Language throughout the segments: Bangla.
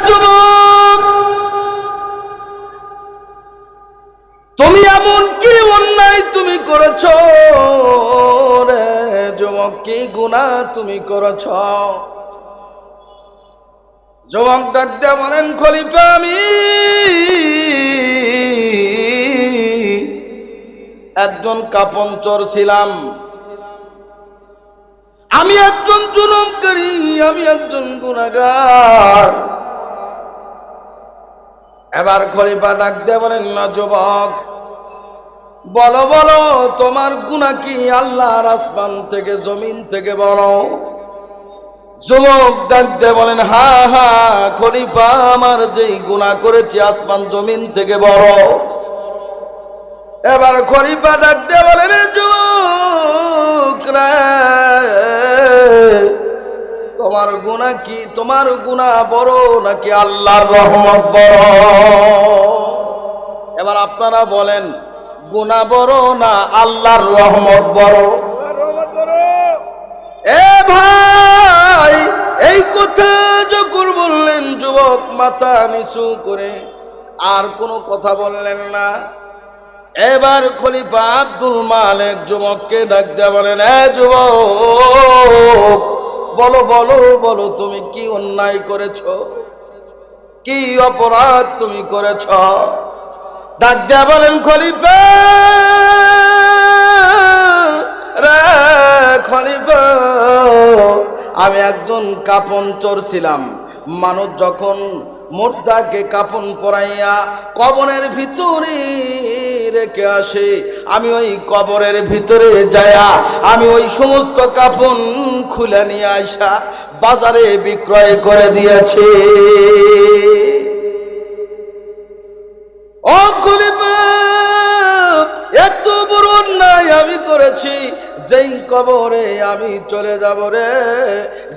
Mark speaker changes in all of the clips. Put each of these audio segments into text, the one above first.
Speaker 1: যুবক, তুমি এমন কি অন্যায় তুমি করেছ রে যুবক, কি গুনাহ তুমি করেছ? যুবক ডাক দিয়ে বলেন, খলিফা আমি একজন কাপন চোর ছিলাম, আমি একজন জুলুমকারী, আমি একজন গুনাহগার। এবার খলিফা ডাক দিয়ে বলেন, না যুবক, বলো বলো তোমার গুনাহ কি আল্লাহর আসমান থেকে জমিন থেকে বড়? যুবক ডাক দিয়ে বলেন, হা হা খলিফা, আমার যেই গুনাহ করেছি আসমান জমিন থেকে বড়। এবার খলিফা ডাক দিয়ে বলেন, যুবক রে, তোমার গুনাহ কি, তোমার গুনাহ বড় নাকি আল্লাহর রহমত বড়? এবার আপনারা বলেন, গুনাহ বড় না আল্লাহর রহমত বড়? এ ভাই, এই কথা যখন বললেন যুবক মাথা নিচু করে আর কোনো কথা বললেন না। এবার খলিফা আব্দুল মালিক যুবককে ডাক দিয়ে বলেন, এ যুবক, বলো বলো বলো তুমি কি অন্যায় করেছ, কি অপরাধ তুমি করেছ? ডাক দিয়ে বলেন, খলিফা রে খলিফা, আমি একজন কাপন চোর ছিলাম। মানুষ যখন মুর্দাকে কাপন পরাইয়া কবরের ভিতরে রেখে আসে, আমি ওই কবরের ভিতরে যায়া আমি ওই সমস্ত কাপন খুলে নিয়ে আসা বাজারে বিক্রয় করে দিয়েছি। ও খলিফা, এত বড় অন্যায় আমি করেছি, যেই কবরে আমি চলে যাব রে,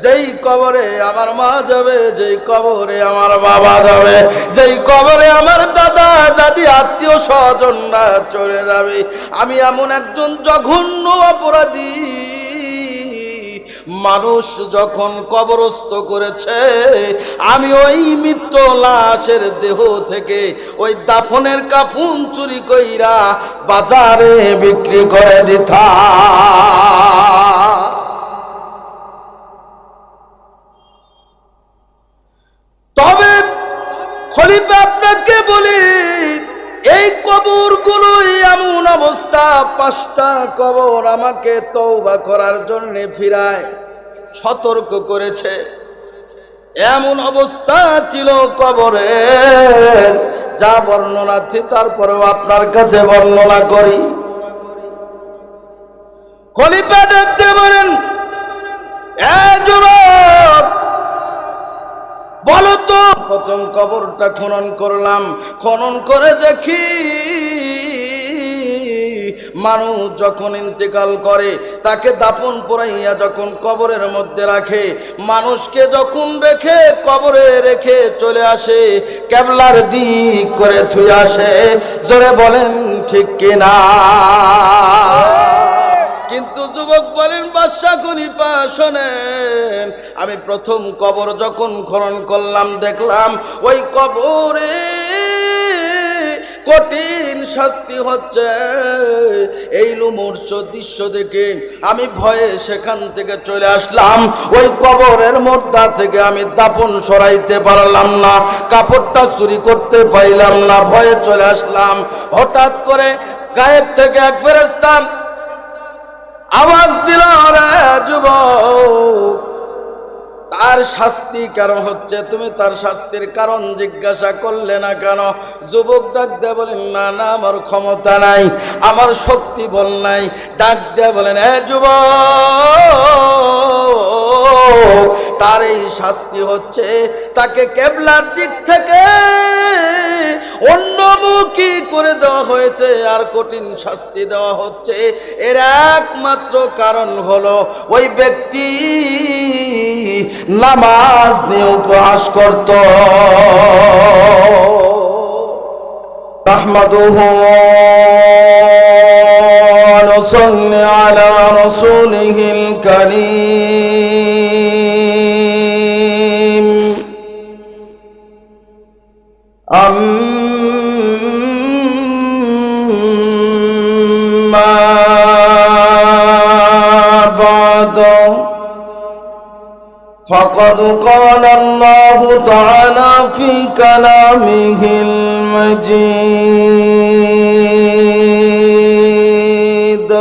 Speaker 1: যেই কবরে আমার মা যাবে, যেই কবরে আমার বাবা যাবে, যেই কবরে আমার দাদা দাদি আত্মীয় স্বজনরা চলে যাবে, আমি এমন একজন জঘন্য অপরাধী। মানুষ যখন কবরস্থ করেছে, আমি ওই মৃত লাশের দেহ থেকে ওই দাফনের কাফন চুরি কইরা বাজারে বিক্রি করে দিতাম। তবে খলিফা আপনাকে বলি, এই কবরগুলোই এমন অবস্থা, 5টা কবর আমাকে তওবা করার জন্য ফিরায় সতর্ক করেছে। এমন অবস্থা ছিল কবরের, যা বর্ণনা তারপরেও আপনার কাছে বর্ণনা করি। খলিফা দেখতে বলেন, এ যুবক, বলো তো, প্রথম কবরটা খনন করলাম, খনন করে দেখি মানুষ যখন ইন্তেকাল করে তাকে দাফন পরাইয়া যখন কবরের মধ্যে রাখে, মানুষকে যখন রেখে কবরে রেখে চলে আসে, কেবলার দিক করে থুয়ে আসে। জোরে বলেন ঠিক কিনা? কিন্তু যুবক বলেন, বাদশা খলিফা শোনেন, আমি প্রথম কবর যখন খনন করলাম দেখলাম ওই কবরে কঠিন শাস্তি হচ্ছে। এই লোমহর্ষ দৃশ্য দেখে আমি ভয়ে সেখান থেকে চলে আসলাম। ওই কবরের মধ্যে থেকে আমি দাফন সরাইতে পারলাম না, কাপড়টা চুরি করতে পারলাম না, ভয়ে চলে আসলাম। হঠাৎ করে গায়েব থেকে এক ফেরেশতা আওয়াজ দিল, রে যুবক, তার শাস্তি কারণ হচ্ছে, তুমি তার শাস্তির কারণ জিজ্ঞাসা করলে না কেন? যুবক ডাক দিয়ে বলেন, না না, আমার ক্ষমতা নাই, আমার শক্তি বল নাই। ডাক দিয়ে বলেন, এ যুবক, তার এই শাস্তি হচ্ছে তাকে কেবলার দিক থেকে অন্যমুখী করে দেওয়া হয়েছে, আর কঠিন শাস্তি দেওয়া হচ্ছে। এর একমাত্র কারণ হলো ওই ব্যক্তি নামাজ নিয়ে উপহাস করত। রাহমাতুহু ওয়া নুসাল্লি আলা রাসূলিহিল কারীম। أما بعد فقد قال الله تعالى في كلامه المجيد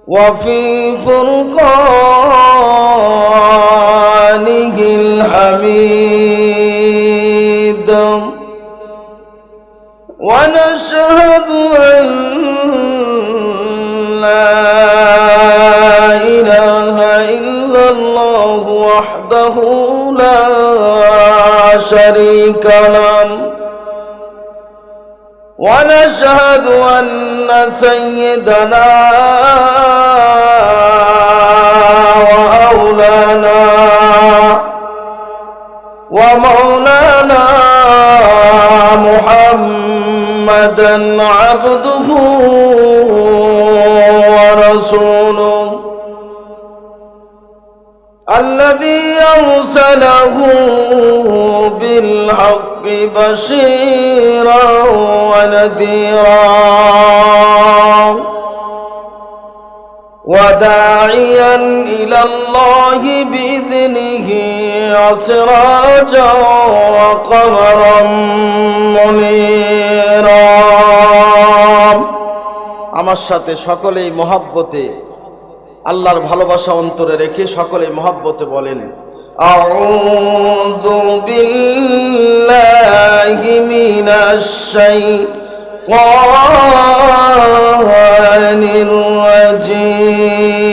Speaker 1: وفي فرقانه الحميد ونشهد أن لا إله إلا الله وحده لا شريك له ونشهد أن سيدنا وأولانا ومولانا محمدا عبده ورسوله الذي أرسله بالحق بشيرا ونذيرا وداعيا إلى الله بإذنه وسراجا وقمرا منيرا আমার সাথে সকলেই মহব্বতে আল্লাহর ভালোবাসা অন্তরে রেখে সকলেই মহব্বতে বলেন আউযু বিল্লাহি মিনাশ শাইতানির রাজীম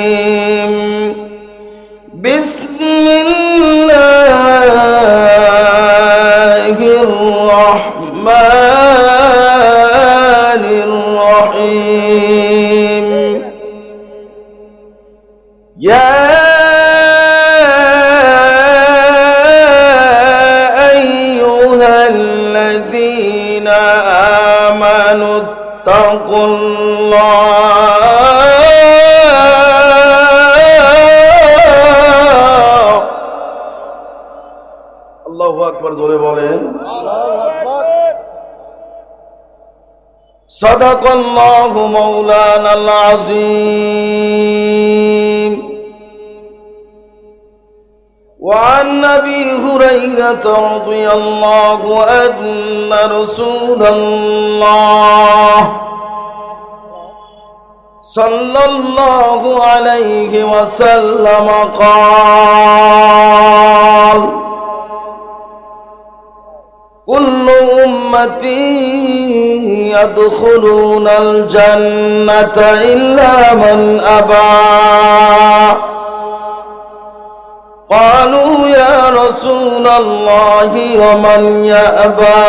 Speaker 1: বিসমিল্লাহির রাহমানির রাহিম يا أيها الذين آمنوا اتقوا الله أكبر জোরে বলেন صدق الله مولانا العظيم وعن أبي هريرة رضي الله أن رسول الله صلى الله عليه وسلم قال كل أمتي يدخلون الجنة إلا من أبى قالوا يا رسول الله ومن يأبى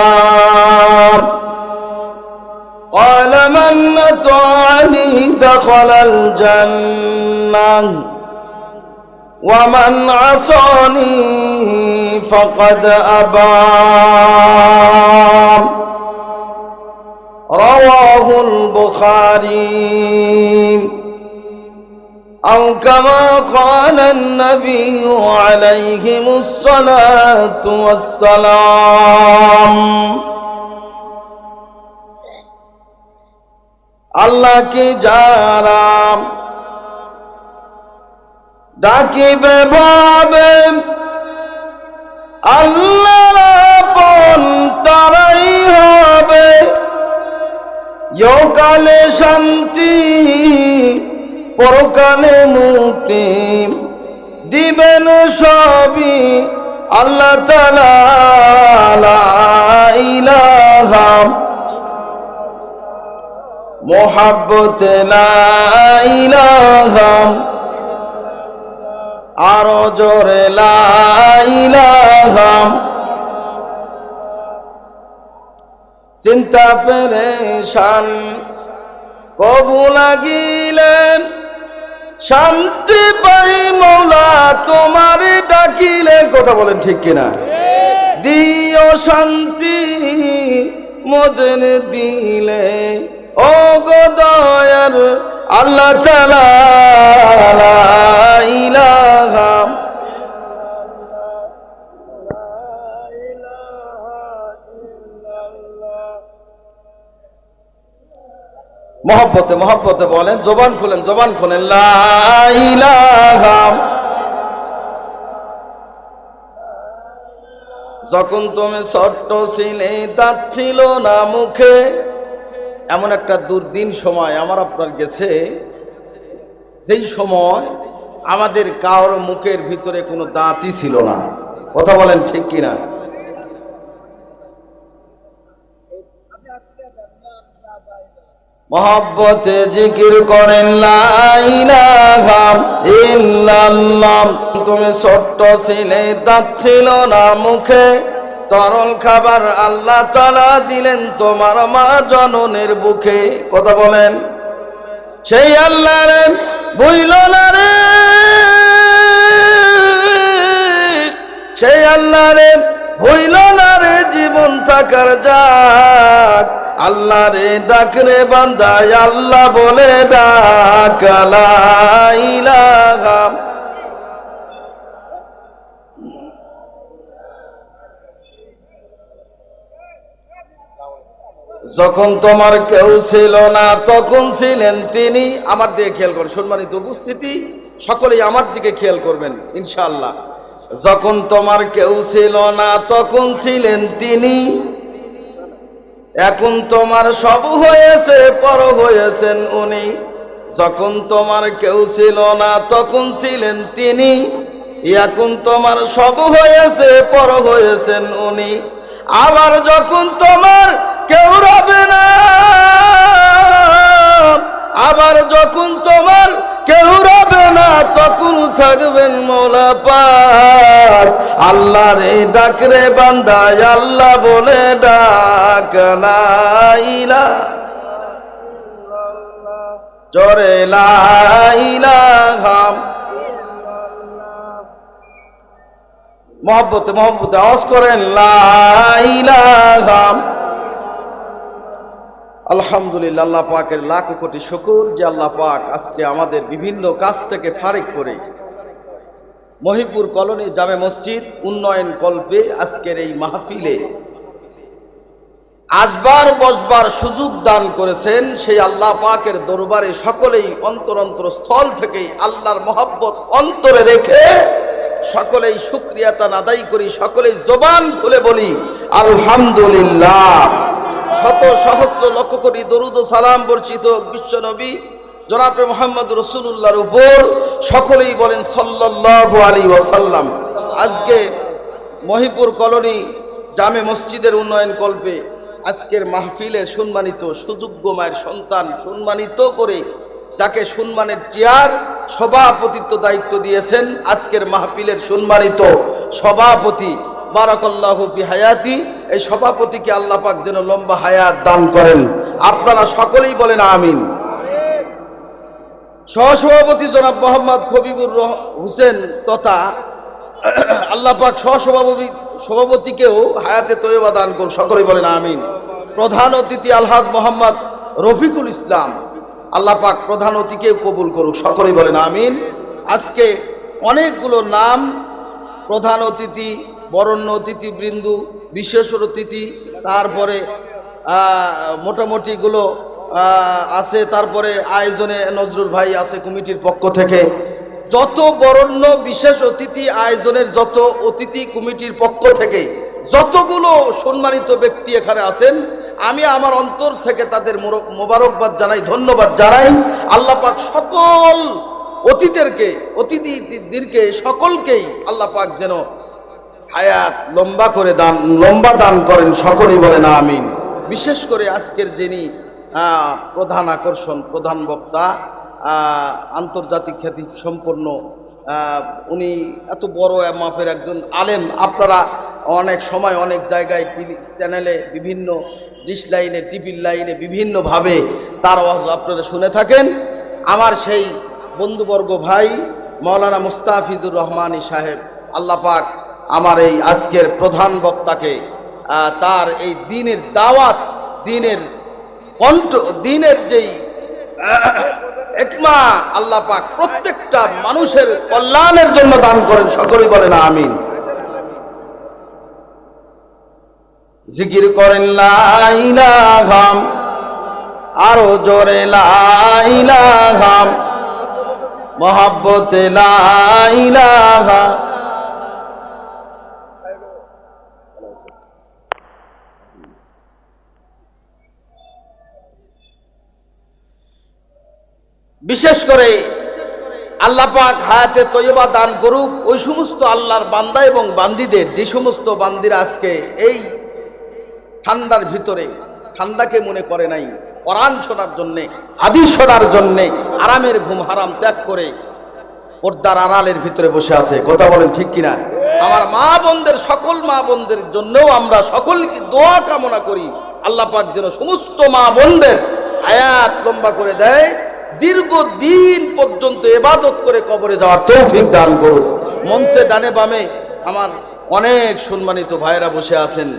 Speaker 1: قال من أطاعني دخل الجنة ومن عصاني فقد أبى رواه البخاري أو كما قال النبي عليه الصلاة والسلام الله की যারা ডাকিবে ভাবে আল্লাহর আপন তারাই হবে ইহকালে শান্তি পরকালে মুক্তি দিবেন সবই আল্লাহ তাআলা লা ইলাহা মুহাব্বতে লা ইলাহা আরো জোরে লা ইলাহা চিন্তা পেরেশান কবু লাগিলেন শান্তি পাই মৌলা তোমার ডাকিলে কথা বলেন ঠিক কিনা দিও শান্তি মদন দিলে ও গো দয়ার আল্লাহ তাআলা লা ইলাহা মহব্বতে মহব্বতে বলেন, জবান খুলেন, জবান খুলেন, লা ইলাহা। যখন তুমি ছোট্ট ছিলে, দাঁত ছিল না মুখে, এমন একটা দুর্দিন সময় আমার আপনার গেছে, যেই সময় আমাদের কারোর মুখের ভিতরে কোনো দাঁতই ছিল না। কথা বলেন ঠিক কিনা? মহব্বতে জিকির করেন, লা ইলাহা ইল্লাল্লাহ। তুমি ছোট্ট ছিলে, দাঁত ছিল না মুখে, তরল খাবার আল্লাহ তাআলা দিলেন তোমার মা জননের বুকে। কথা বলেন, সেই আল্লাহ রে ভুইল না রে, সেই আল্লাহ রে ভুইল না রে, জীবন থাকার যাক আল্লাহ রে ডাক রে বান্দা, আল্লাহ বলে ডাক, লা ইলাহা। যখন তোমার কেউ ছিল না তখন ছিলেন তিনি। আমার দিকে খেয়াল করুন সম্মানিত উপস্থিতি, সকলেই আমার দিকে খেয়াল করবেন ইনশাআল্লাহ। যখন তোমার কেউ ছিল না তখন ছিলেন তিনি, এখন তোমার সব হয়েছে, পর হয়েছেন উনি। যখন তোমার কেউ ছিল না তখন ছিলেন তিনি, এখন তোমার সব হয়েছে, পর হয়েছেন উনি। আবার যখন তোমার কেউ রবে না, আবার যখন তোমার কেউ রবে না, তখন থাকবেন মওলা পাক। আল্লাহ রে ডাক রে বান্দা, আল্লাহ বলে ডাক, লা ইলাহা জোরে লা ইলাহা। মহব্বতে মহব্বতে আওয়াজ করেন, লা ইলাহা। আলহামদুলিল্লাহ, আল্লাহ পাকের লাখ কোটি শুকর যে আল্লাহ পাক আজকে আমাদের বিভিন্ন কাজ থেকে ফারিক করে মহিপুর কলোনি জামে মসজিদ উন্নয়ন কল্পে আজকের এই মাহফিলে আসবার বসবার সুযোগ দান করেছেন। সেই আল্লাহ পাকের দরবারে সকলেই অন্তর স্থল থেকেই আল্লাহর মহব্বত অন্তরে রেখে সকলেই শুকরিয়াতান আদায় করি, সকলেই জবান খুলে বলি আলহামদুলিল্লাহ। শত সহস্র লক্ষ কোটি দরুদ ও সালাম বর্ষিত বিশ্বনবী জনাবে মুহাম্মদ রাসূলুল্লাহর উপর সকলেই বলেন সাল্লাল্লাহু আলাইহি ওয়াসাল্লাম। আজকে মহিপুর কলোনি জামে মসজিদের উন্নয়ন কল্পে আজকের মাহফিলের সম্মানিত সুযোগ্য মায়ের সন্তান সম্মানিত করে যাকে সম্মানের চেয়ার সভাপতিত্ব দায়িত্ব দিয়েছেন, আজকের মাহফিলের সম্মানিত সভাপতি বারাকাল্লাহু ফি হায়াতি, এই সভাপতিকে আল্লাহ পাক যেন লম্বা হায়াত দান করেন। আপনারা সকলেই বলেন আমিন। সহসভাপতি জনাব মোহাম্মদ খবিবুর হোসেন তথা আল্লাহ পাক সভাপতিকেও হায়াতে তয়্যবা দান করুন, সকলেই বলেন আমিন। প্রধান অতিথি আলহাজ মোহাম্মদ রফিকুল ইসলাম, আল্লাহ পাক প্রধান অতিথিকেও কবুল করুক, সকলেই বলেন আমিন। আজকে অনেকগুলো নাম, প্রধান অতিথি, বরণ্য অতিথিবৃন্দু, বিশেষ অতিথি, তারপরে মোটামুটিগুলো আছে, তারপরে আয়োজনে নজরুল ভাই আছে কমিটির পক্ষ থেকে। যত বরণ্য বিশেষ অতিথি আয়োজনের যত অতিথি কমিটির পক্ষ থেকে যতগুলো সম্মানিত ব্যক্তি এখানে আছেন, আমি আমার অন্তর থেকে তাদের মোবারকবাদ জানাই, ধন্যবাদ জানাই। আল্লাহ পাক সকল অতিথিদেরকে সকলকেই আল্লাহ পাক যেন হায়াত লম্বা দান করেন, সকলেই বলেন আমিন। বিশেষ করে আজকের যিনি প্রধান আকর্ষণ, প্রধান বক্তা, আন্তর্জাতিক খ্যাতি সম্পন্ন, উনি এত বড় মাপের একজন আলেম। আপনারা অনেক সময় অনেক জায়গায় চ্যানেলে, বিভিন্ন ডিশ লাইনে, টিভির লাইনে বিভিন্নভাবে তার আওয়াজ আপনারা শুনে থাকেন। আমার সেই বন্ধুবর্গ ভাই মাওলানা মুস্তাফিজুর রহমানী সাহেব, আল্লাহ পাক আমার এই আজকের প্রধান বক্তাকে তার এই দ্বীনের দাওয়াত, দ্বীনের কণ্ঠ, দ্বীনের যেই একমা আল্লাহ পাক প্রত্যেকটা মানুষের কল্যাণের জন্য দান করেন, সকলেই বলেন আমিন। জিকির করেন লা ইলাহা আরো জোরে লা ইলাহা মোহাব্বতে লা ইলাহা। বিশেষ করে আল্লাহ পাক হায়াতে তৈয়বা দান করুক ওই সমস্ত আল্লাহর বান্দা এবং বান্দীদের, যে সমস্ত বান্দিরা আজকে এই ঠান্ডার ভিতরে ঠান্ডাকে মনে করে নাই, কোরআন শোনার জন্যে, হাদিস শোনার জন্যে আরামের ঘুম হারাম ত্যাগ করে পর্দার আড়ালের ভিতরে বসে আছে। কথা বলেন ঠিক কিনা? আমার মা বোনদের, সকল মা বোনদের জন্যও আমরা সকলকে দোয়া কামনা করি, আল্লাহ পাক যেন সমস্ত মা বোনদের হায়াত লম্বা করে দেয়, দীর্ঘদিন পর্যন্ত ইবাদত করে কবরে যাওয়ার তৌফিক দান করুন। মঞ্চে ডানে বামে আমার অনেক সম্মানিত ভাইরা বসে আছেন,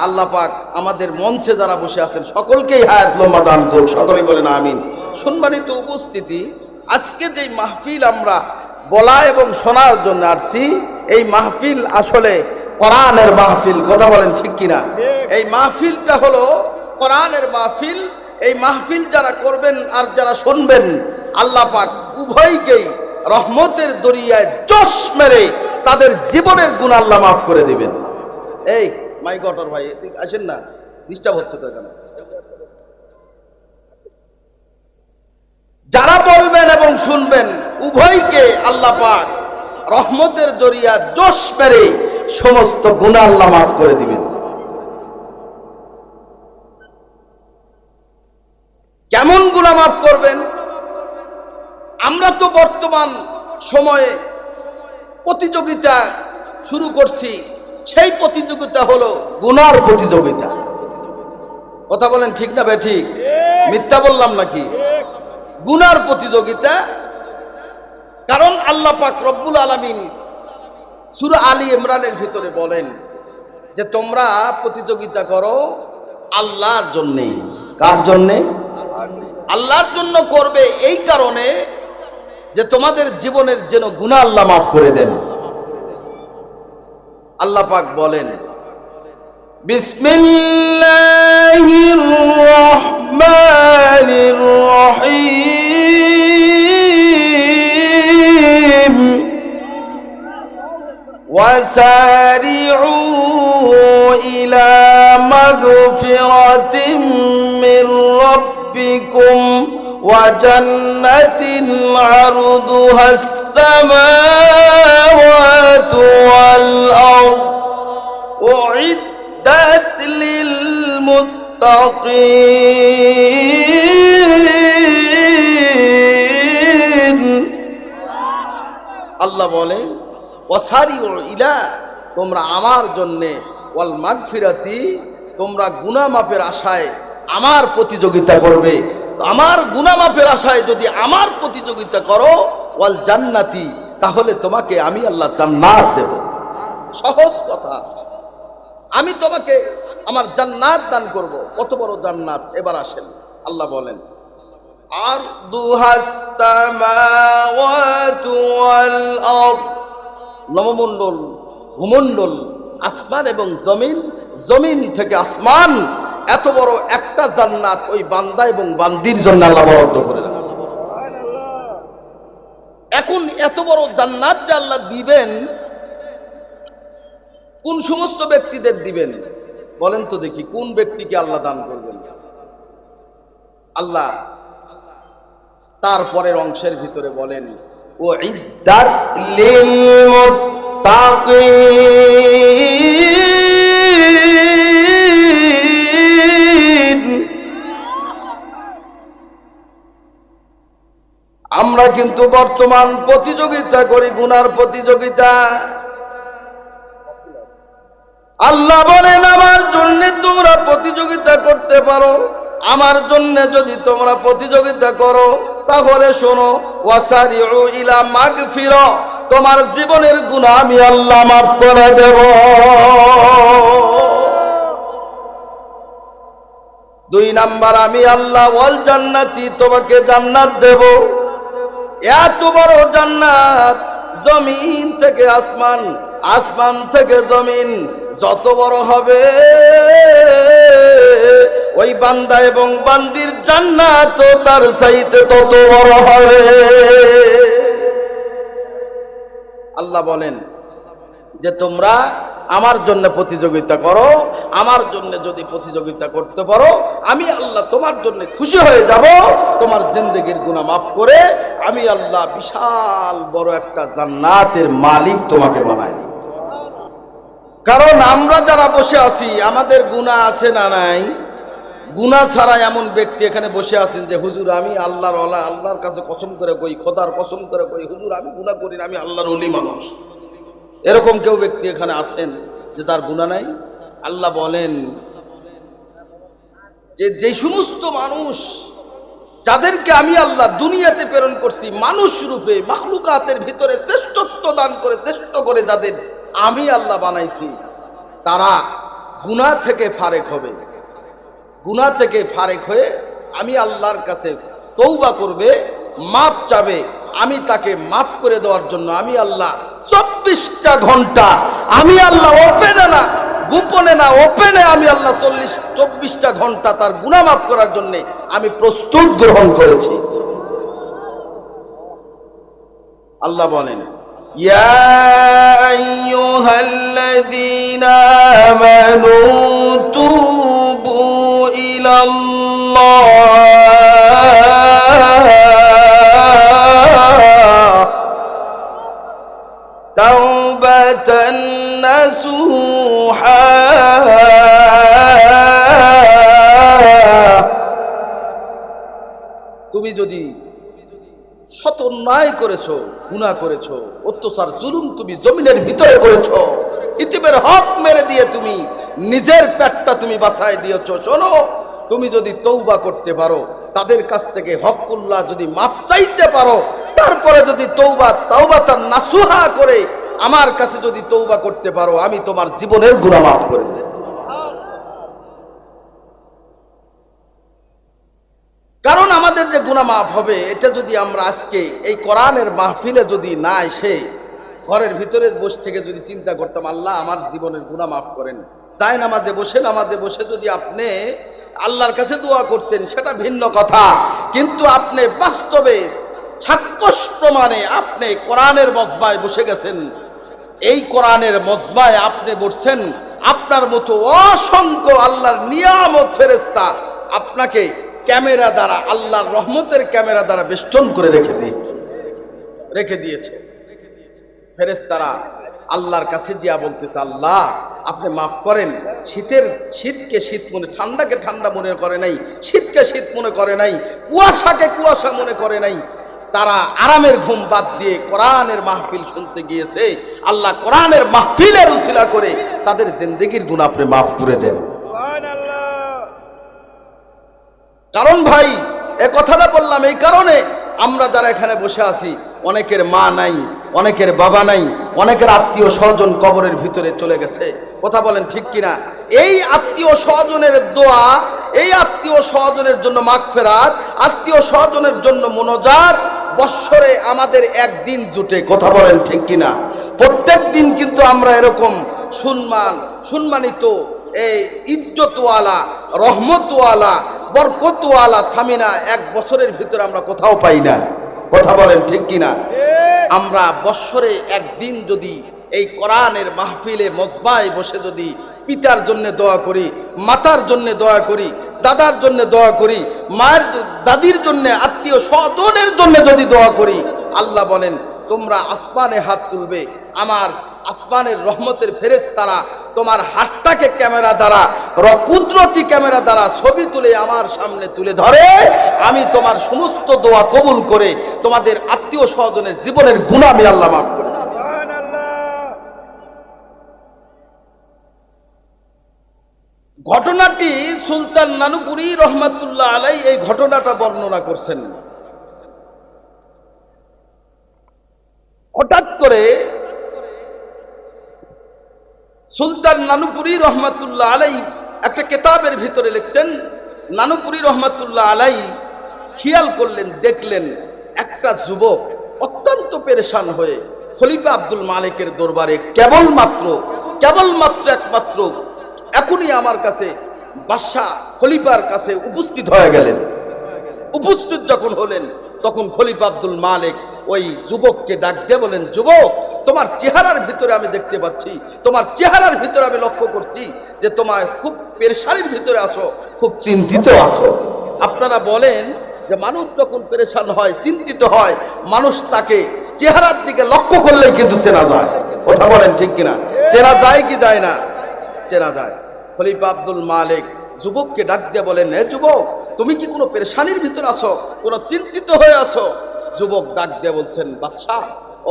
Speaker 1: আল্লাহ পাক আমাদের মঞ্চে যারা বসে আছেন সকলকেই হায়াত লম্বা দান করুন, সকলেই বলেন আমিন। সম্মানিত উপস্থিতি, আজকে যে মাহফিল আমরা বলা এবং শোনার জন্য আসছি, এই মাহফিল আসলে কোরআনের মাহফিল। কথা বলেন ঠিক কিনা? এই মাহফিলটা হলো কোরআনের মাহফিল। এই মাহফিল যারা করবেন আর যারা শুনবেন, আল্লাহ পাক উভয়কেই রহমতের দরিয়ায় চশ মেরে তাদের জীবনের গুনাহ আল্লাহ মাফ করে দিবেন। এই মাইক অটর ভাই আসেন না, ডিস্টার্ব হচ্ছে তো এখানে। যারা বলবেন এবং শুনবেন উভয়কে আল্লাহ পাক রহমতের দরিয়া জোশ মেরে সমস্ত গুনাহ আল্লাহ মাফ করে দিবেন। কেমন গুনাহ মাফ করবেন? আমরা তো বর্তমান সময়ে প্রতিযোগিতা শুরু করছি, সেই প্রতিযোগিতা হলো গুনার প্রতিযোগিতা। কথা বলেন ঠিক না ভাই? ঠিক? মিথ্যা বললাম নাকি? গুনার প্রতিযোগিতা। কারণ আল্লাহ পাক রব্বুল আলামিন সূরা আলী ইমরানের ভিতরে বলেন যে তোমরা প্রতিযোগিতা করো আল্লাহর জন্যে। কার জন্যে? আল্লাহর জন্য করবে, এই কারণে যে তোমাদের জীবনের যেন গুনাহ আল্লাহ মাফ করে দেন। আল্লাহ পাক বলেন বিসমিল্লাহির রহমানির রহিম ওয়াসারিউ ইলা মাগফিরাতিম মির রাব্বিকুম ওয়া জান্নাতিন আরদুহাস সামাওয়াতু ওয়াল আরদ উইদ্দাত লিল মুত্তাকিন। আল্লাহ বলেন ওয়াসারিউ ইলা, তোমরা আমার জন্যে, ওয়াল মাগফিরাতি, তোমরা গুনাহ মাফের আশায় আমার প্রতিযোগিতা করবে। আমার গুনাহ মাফের আশায় যদি আমার প্রতিযোগিতা করো, ওয়াল জান্নাতি, তাহলে তোমাকে আমি আল্লাহ জান্নাত দেব। সহজ কথা, আমি তোমাকে আমার জান্নাত দান করব। কত বড় জান্নাত! এবার আসেন, আল্লাহ বলেন আরদুহাস সামাওয়াতু ওয়াল আরদ, নবমণ্ডল ভূমণ্ডল, আসমান এবং জমিন, জমিন থেকে আসমান, এত বড় একটা জান্নাত ওই বান্দা এবং বান্দির জন্য আল্লাহ বরাদ্দ করে রেখেছেন। এখন এত বড় জান্নাতটা আল্লাহ দিবেন কোন সমস্ত ব্যক্তিদের দিবেন বলেন তো দেখি? কোন ব্যক্তিকে আল্লাহ দান করবেন? আল্লাহ তারপরের অংশের ভিতরে বলেন উইদ্দাত লিল মুত্তাকিন। আমরা কিন্তু বর্তমান প্রতিযোগিতা করি গুনার প্রতিযোগিতা। আল্লাহ বলেন আমার জন্য তোমরা প্রতিযোগিতা করতে পারো, আমার জন্য যদি তোমরা প্রতিযোগিতা করো তাহলে শোনো ওয়াসারিউ ইলা মাগফিরা, তোমার জীবনের গুনাহ আমি আল্লাহ মাফ করে দেব। দুই নাম্বার, আমি আল্লাহ ওয়াল জান্নাতি, তোমাকে জান্নাত দেব। এত বড় জান্নাত, জমিন থেকে আসমান, আসমান থেকে জমিন যত বড় হবে ওই বান্দা এবং বান্দির জান্নাত তার চাইতে তত বড় হবে। আল্লাহ বলেন যে তোমরা আমার জন্য প্রতিযোগিতা করো, আমার জন্য যদি প্রতিযোগিতা করতে পারো আমি আল্লাহ তোমার জন্য খুশি হয়ে যাব, তোমার জিন্দেগির গুনাহ মাফ করে আমি আল্লাহ বিশাল বড় একটা জান্নাতের মালিক তোমাকে বানাই দেব। কারণ আমরা যারা বসে আছি আমাদের গুনাহ আছে না নাই? গুনাহ ছাড়া এমন ব্যক্তি এখানে বসে আছেন যে হুজুর আমি আল্লাহর ওয়ালা, আল্লাহর কাছে কসম করে কই, খোদার কসম করে কই, হুজুর আমি গুনাহ করি না, আমি আল্লাহর ওলি মানুষ। এরকম কেউ ব্যক্তি এখানে আছেন যে তার গুনাহ নাই? আল্লাহ বলেন যে যে সমস্ত মানুষ যাদেরকে আমি আল্লাহ দুনিয়াতে প্রেরণ করছি মানুষ রূপে, মাখলুকাতের ভিতরে শ্রেষ্ঠত্ব দান করে শ্রেষ্ঠ করে যাদের আমি আল্লাহ বানাইছি, তারা গুনাহ থেকে ফারেক হবে। গুনাহ থেকে ফারেক হয়ে আমি আল্লাহর কাছে তওবা করবে, মাপ চাবে, আমি তাকে মাপ করে দেওয়ার জন্য আমি আল্লাহ 24টা ঘন্টা, আমি আল্লাহ ওপেনে না গোপনে না ওপেনে, আমি আল্লাহ 24টা ঘন্টা তার গুনাহ মাফ করার জন্য আমি প্রস্তুত গ্রহণ করেছি। আল্লাহ বলেন ইয়া আইয়ুহাল্লাযীনা আমানু তুবু ইলাল্লাহ তাওবাতান নাসুহা। তুমি যদি শত অন্যায় করেছো, গুনাহ করেছো, অত্যাচার জুলুম তুমি জমিনের ভিতরে করেছো, ইতিমের হক মেরে দিয়ে তুমি নিজের পেটটা তুমি বাঁচাই দিয়েছো, শোনো তুমি যদি তওবা করতে পারো, তাদের কাছ থেকে হকুল্লাহ যদি মাপ চাইতে পারো, তারপরে যদি তাওবাতান নাসুহা করে আমার কাছে যদি তওবা করতে পারো, আমি তোমার জীবনের গুনাহ মাফ করে দেব। কারণ আমাদের যে গুনাহ মাফ হবে এটা যদি আমরা আজকে এই কোরআনের মাহফিলে যদি না এসে ঘরের ভিতরে বসে থেকে যদি চিন্তা করতাম আল্লাহ আমার জীবনের গুনাহ মাফ করেন, নামাজে বসে যদি আপনি আল্লাহর কাছে দোয়া করতেন সেটা ভিন্ন কথা, কিন্তু আপনি বাস্তবে সাক্ষ্য প্রমাণে আপনি কোরআনের মজমায় বসে গেছেন, এই কোরআনের মজমায় আপনি বসছেন, আপনার মতো অসংখ্য আল্লাহর নিয়ামত ফেরেশতা আপনাকে ক্যামেরা দ্বারা, আল্লাহর রহমতের ক্যামেরা দ্বারা বেষ্টন করে রেখে দিয়েছে। ফেরেশতারা আল্লাহর কাছে জিয়া বলতেছে আল্লাহ আপনি মাফ করেন, শীতকে শীত মনে, ঠান্ডাকে ঠান্ডা মনে করে নাই, শীতকে শীত মনে করে নাই, কুয়াশাকে কুয়াশা মনে করে নাই। তারা আরামের ঘুম বাদ দিয়ে কোরআনের মাহফিল শুনতে গিয়েছে, আল্লাহ কোরআনের মাহফিলের উসিলা করে তাদের জিন্দেগির গুনাহ আপনি মাফ করে দেন। কারণ ভাই এ কথাটা বললাম এই কারণে, আমরা যারা এখানে বসে আছি অনেকের মা নাই, অনেকের বাবা নাই, অনেকের আত্মীয় স্বজন কবরের ভিতরে চলে গেছে, কথা বলেন ঠিক কিনা? এই আত্মীয় স্বজনের দোয়া, এই আত্মীয় স্বজনের জন্য মাগফিরাত, আত্মীয় স্বজনের জন্য মুনাজাত বৎসরে আমাদের একদিন জুটে, কথা বলেন ঠিক কিনা? প্রত্যেক দিন কিন্তু আমরা এরকম সম্মানিত এই ইজ্জতওয়ালা, রহমতওয়ালা, বরকতওয়ালা সামিনা এক বছরের ভিতরে আমরা কোথাও পাই না, কথা বলেন ঠিক কিনা? আমরা বৎসরে একদিন যদি এই কোরআনের মাহফিলে মজমায় বসে যদি পিতার জন্য দোয়া করি, মাতার জন্য দোয়া করি, দাদার জন্য দোয়া করি, মায়ের দাদির জন্য, আত্মীয় স্বজনের জন্য যদি দোয়া করি, আল্লাহ বলেন তোমরা আসমানে হাত তুলবে, আমার আসমানের রহমতের ফেরেশতারা তোমার হাতটাকে ক্যামেরা দ্বারা, কুদরতি ক্যামেরা দ্বারা ছবি তুলে আমার সামনে তুলে ধরে, আমি তোমার সমস্ত দোয়া কবুল করে তোমাদের আত্মীয় স্বজনের জীবনের গুনাহ আমি আল্লাহ মাফ করে। ঘটনাটি সুলতান নানুপুরি রহমাতুল্লাহ আলাইহি এই ঘটনাটা বর্ণনা করছেন। হঠাৎ করে সুলতান নানুপুরি রহমাতুল্লাহ আলাইহি একটা কিতাবের ভিতরে লিখছেন, নানুপুরি রহমাতুল্লাহ আলাইহি খেয়াল করলেন, দেখলেন একটা যুবক অত্যন্ত পেরেশান হয়ে খলিফা আব্দুল মালিকের দরবারে কেবলমাত্র একমাত্র এখনই আমার কাছে বাদশাহ খলিফার কাছে উপস্থিত হয়ে গেলেন। উপস্থিত যখন হলেন তখন খলিফা আব্দুল মালিক ওই যুবককে ডাক দিয়ে বলেন, যুবক, তোমার চেহারার ভিতরে আমি দেখতে পাচ্ছি, তোমার চেহারার ভিতরে আমি লক্ষ্য করছি যে তোমার খুব পেরেশানির ভিতরে আছো, খুব চিন্তিত আছো। আপনারা বলেন যে মানুষ যখন পেরেশান হয়, চিন্তিত হয়, মানুষ তাকে চেহারার দিকে লক্ষ্য করলেই কিন্তু চেনা যায়। কথা বলেন ঠিক কিনা? চেনা যায় কি যায় না? চেনা যায়। খলিফা আব্দুল মালিক যুবককে ডাক দিয়ে বলেন, হে যুবক, তুমি কি কোনো পেরেশানির ভিতরে আছো, কোনো চিন্তিত হয়ে আছো? যুবক ডাক দিয়ে বলছেন, বাদশাহ,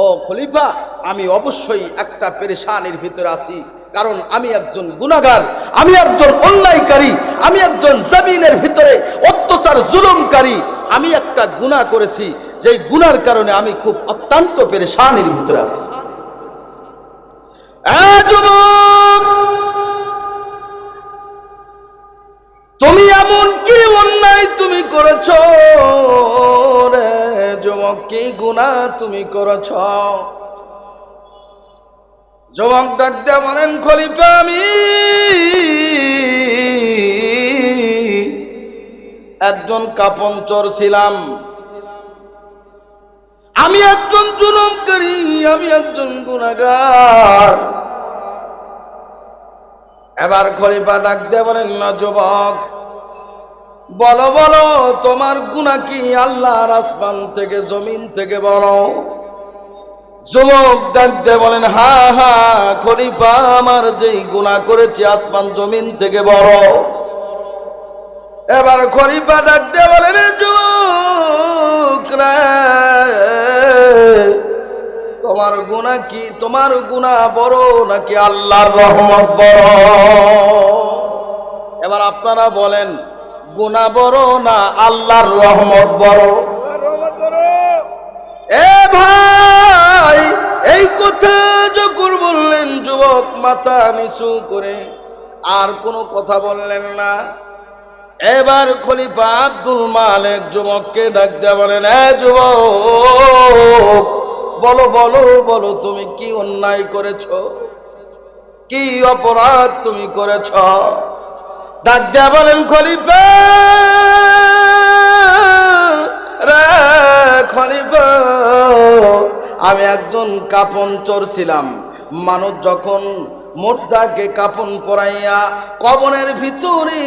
Speaker 1: ও খলিফা, আমি অবশ্যই একটা পেরেশানির ভিতরে আছি, কারণ আমি একজন গুনাহগার, আমি একজন অন্যায়কারী, আমি একজন জমিনের ভিতরে অত্যাচার জুলুমকারী। আমি একটা গুনাহ করেছি, যেই গুনার কারণে আমি খুব অত্যন্ত পেরেশানির ভিতরে আছি। যুবক, তুমি এমন কি অন্যায় তুমি করেছ রে যুবক, কি গুনাহ তুমি করেছ? যুবক ডাক দিয়ে বলেন, খলিফা, আমি একজন কাপন চোর ছিলাম, আমি একজন জুলুমকারী, আমি একজন গুনাহগার। এবার খলিফা ডাক দিয়ে বলেন, না যুবক, বলো বলো, তোমার গুনাহ কি আল্লাহর আসমান থেকে জমিন থেকে বড়? যুবক ডাক দিয়ে বলেন, হা হা খলিফা, আমার যেই গুনাহ করেছি আসমান জমিন থেকে বড়। এবার খলিফা ডাক দিয়ে বলেন, যুবক রে, তোমার গুনাহ কি? তোমার গুনাহ বড় নাকি আল্লাহর রহমত বড়? এবার আপনারা বলেন, গুনাহ বড় না আল্লাহর রহমত বড়? এ ভাই, এই কথা যখন বললেন, যুবক মাথা নিচু করে আর কোনো কথা বললেন না। এবার খলিফা আব্দুল মালিক যুবককে ডাক দিয়ে বলেন, এ যুবক, বলো বলো বলো, তুমি কি অন্যায় করেছ, কি অপরাধ তুমি করেছ? ডাক দিয়ে বলেন, খলিফা রে, খলিফা, আমি একজন কাপন চোর ছিলাম। মানুষ যখন মুর্দাকে কাপন পরাইয়া কবরের ভিতরে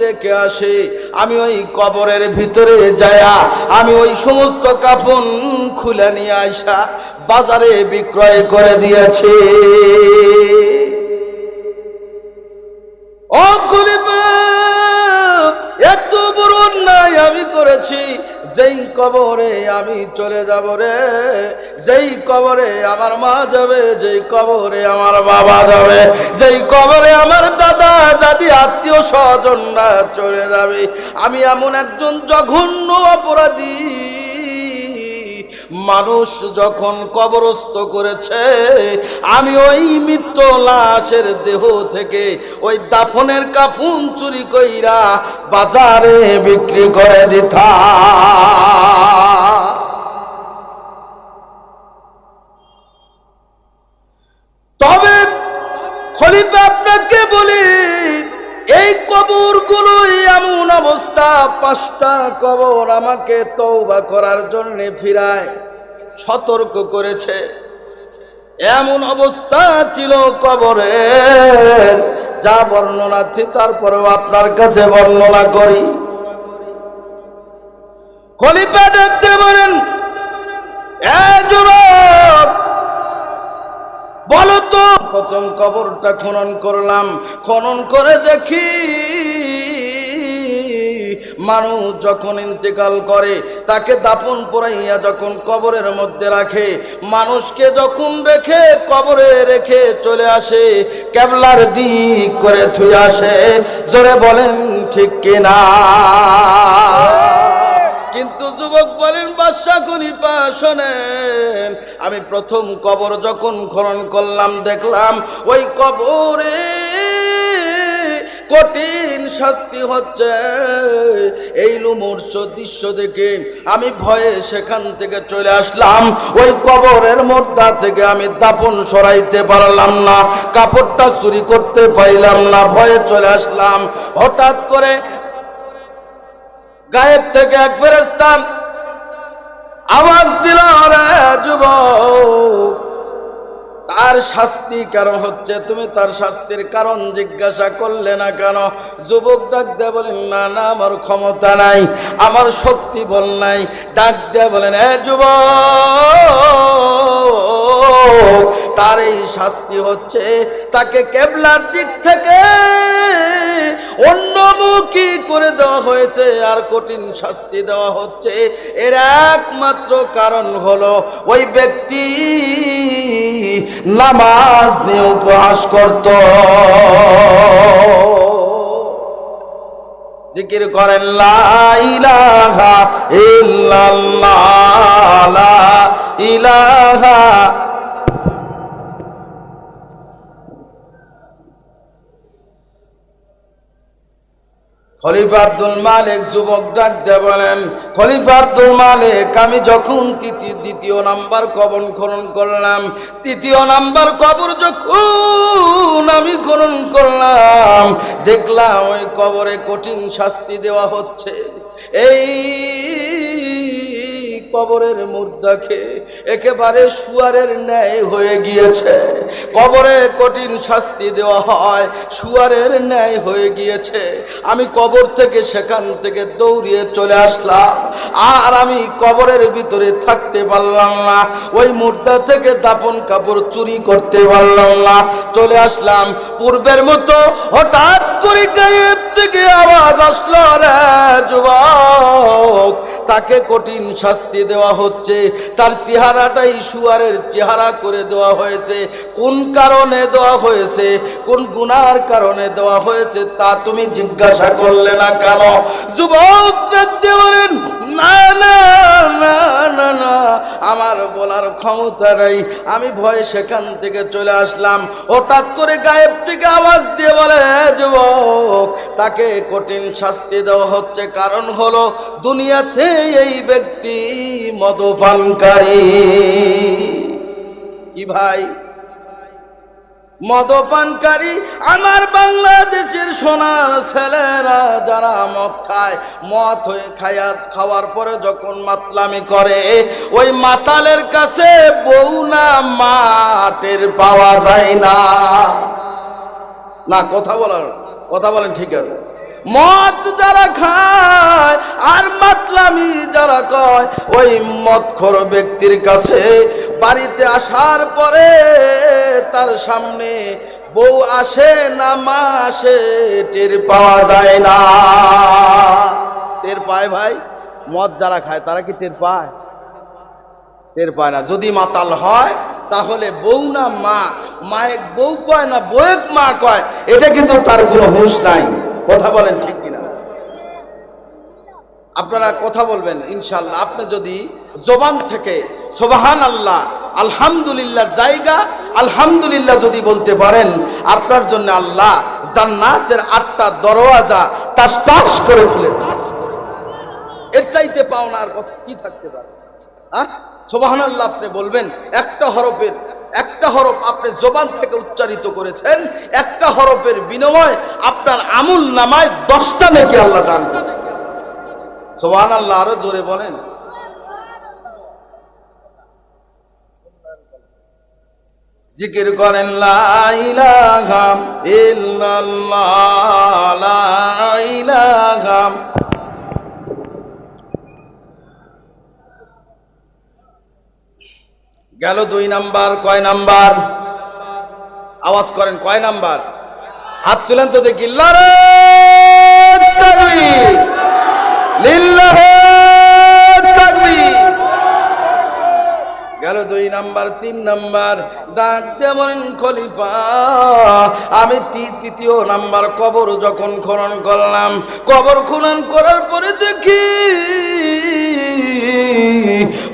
Speaker 1: রেখে আসে, আমি ওই কবরের ভিতরে যায়া আমি ওই সমস্ত কাপন খুলে নিয়ে আসা বাজারে বিক্রয় করে দিয়েছি। ও খলিফা, এত বড় অন্যায় আমি করেছি, যেই কবরে আমি চলে যাব রে, যেই কবরে আমার মা যাবে, যেই কবরে আমার বাবা যাবে, যেই কবরে আমার দাদা দাদি আত্মীয় স্বজনরা চলে যাবে, আমি এমন একজন জঘন্য অপরাধী। মানুষ যখন কবরস্থ করেছে, আমি ওই মৃত্যু লাশের দেহ থেকে ওই দাফনের কাফন চুরি কইরা বাজারে বিক্রি করে দিতাম। তবে খলিফা আপনাকে বলি, এই কবরগুলোই এমন অবস্থা, 5টা কবর আমাকে তওবা করার জন্য ফিরায় সতর্ক করেছে। এমন অবস্থা ছিল কবরের, যা বর্ণনা তারপরেও আপনার কাছে বর্ণনা করি। খলিফা দেখতে বলেন, এ যুবক, বলো তো, প্রথম কবরটা খনন করলাম, খনন করে দেখি মানুষ যখন ইন্তেকাল করে তাকে দাফন পরাইয়া যখন কবরের মধ্যে রাখে, মানুষকে যখন রেখে কবরে রেখে চলে আসে, কেবলার দিক করে থুই আসে। জোরে বলেন ঠিক কিনা? কিন্তু যুবক বলেন, বাদশা খলিফা শোনেন, আমি প্রথম কবর যখন খনন করলাম, দেখলাম ওই কবরে কঠিন শাস্তি হচ্ছে এই লোমহর্ষ দৃশ্য দেখে আমি ভয়ে সেখান থেকে চলে আসলাম। ওই কবরের মধ্যে থেকে আমি দাফন সরাইতে পারলাম না, কাপড়টা চুরি করতে পাইলাম না, ভয়ে চলে আসলাম। হঠাৎ করে গায়েব থেকে এক ফেরেশতা আওয়াজ দিল, রে যুবক, তার শাস্তি কারণ হচ্ছে, তুমি তার শাস্তির কারণ জিজ্ঞাসা করলে না কেন? যুবক ডাক দেয়া বলেন, না না, আমার ক্ষমতা নাই, আমার শক্তি বল নাই। ডাক দেয়া বলেন, এ যুবক, তার এই শাস্তি হচ্ছে তাকে কেবলার দিক থেকে অন্যমুখী করে দেওয়া হয়েছে, আর কঠিন শাস্তি দেওয়া হচ্ছে। এর একমাত্র কারণ হলো ওই ব্যক্তি নামাজ নিয়ে উপহাস করত। জিকির করেন, লা ইলাহা ইল্লাল্লাহ, লা ইলাহা। খলিফা আব্দুল মালিক যুবক ডাক দিয়ে বলেন, খলিফা আব্দুল মালিক, আমি যখন দ্বিতীয় নাম্বার কবর খনন করলাম, তৃতীয় নাম্বার কবর যখন আমি খনন করলাম, দেখলাম ওই কবরে কঠিন শাস্তি দেওয়া হচ্ছে। এই কবরের মুর্দাকে একেবারে শুয়ারের ন্যায় হয়ে গিয়েছে। কবরে কঠিন শাস্তি দেওয়া হয়, শুয়ারের ন্যায় হয়ে গিয়েছে। আমি কবর থেকে সেখান থেকে দৌড়িয়ে চলে আসলাম, আর আমি কবরের ভিতরে থাকতে পারলাম না। ওই মুর্দা থেকে দাফন কাপড় চুরি করতে পারলাম না, চলে আসলাম। পূর্বের মতো হঠাৎ করে গায়েব থেকে আওয়াজ আসলো, রে যুবক, তাকে কঠিন শাস্তি দেওয়া হচ্ছে, তার চেহারাটাই শুয়ারের চেহারা করে দেওয়া হয়েছে। কোন কারণে দেওয়া হয়েছে, কোন গুনার কারণে দেওয়া হয়েছে, তা তুমি জিজ্ঞাসা করলে না কেন? যুবক দেখতে বলেন, না না না না না, আমার বলার ক্ষমতা নাই। আমি ভয়ে সেখান থেকে চলে আসলাম। হঠাৎ করে গায়েব থেকে আওয়াজ দিয়ে বলে, যুবক, তাকে কঠিন শাস্তি দেওয়া হচ্ছে, কারণ হলো দুনিয়াতে এই ব্যক্তি মদপানকারী। কি ভাই, মদপানকারী। আমার বাংলাদেশের সোনার ছেলেরা যারা মদ খায়, মদ হয়ে খাওয়ার পরে যখন মাতলামি করে, ওই মাতালের কাছে বউ না মাটের পাওয়া যায় না। না, কথা বলেন ঠিক আছে। মদ যারা খায় আর মাতলামি যারা কয়, ওই মদখোর ব্যক্তির কাছে বাড়িতে আসার পরে তার সামনে বউ আসে না মা আসে টের পাওয়া যায় না। টের পায় ভাই? মদ যারা খায় তারা কি টের পায়? টের পায় না। যদি মাতাল হয় তাহলে বউ না মা, মায়ের বউ কয় না বউয়ের মা কয়, এটা কিন্তু তার কোনো হুঁশ নাই। কথা বলেন ঠিক কিনা? আপনারা কথা বলবেন ইনশাল্লাহ। আপনি যদি জবান থেকে সুবহানাল্লাহ, আলহামদুলিল্লাহ জায়গা আলহামদুলিল্লাহ যদি বলতে পারেন, আপনার জন্য আল্লাহ জান্নাতের 8টা দরওয়াজা টাস টাস করে খুলে দেন। এর চাইতে পাওনা আর কি থাকতে পারে? সুবহানাল্লাহ আপনি বলবেন, একটা হরফ আপনি জবান থেকে উচ্চারিত করেছেন, একটা হরফের বিনিময়ে আপনার আমল নামায় 10টা নেকি আল্লাহ দান করেছেন। সুবহানাল্লাহ, আরো জোরে বলেন। জিকির করেন, লা ইলাহা ইল্লাল্লাহ, লা ইলাহা। গেল 2 নাম্বার। কয় নাম্বার? আওয়াজ করেন, কয় নাম্বার? হাত তুলেন তো দেখি। নারে তাকবীর, লিল্লাহি তাকবীর। গেল 2 নাম্বার। 3 নাম্বার ডাক দিয়ে বলেন, খলিফা, আমি 3য় নাম্বার কবর যখন খনন করলাম, কবর খনন করার পরে দেখি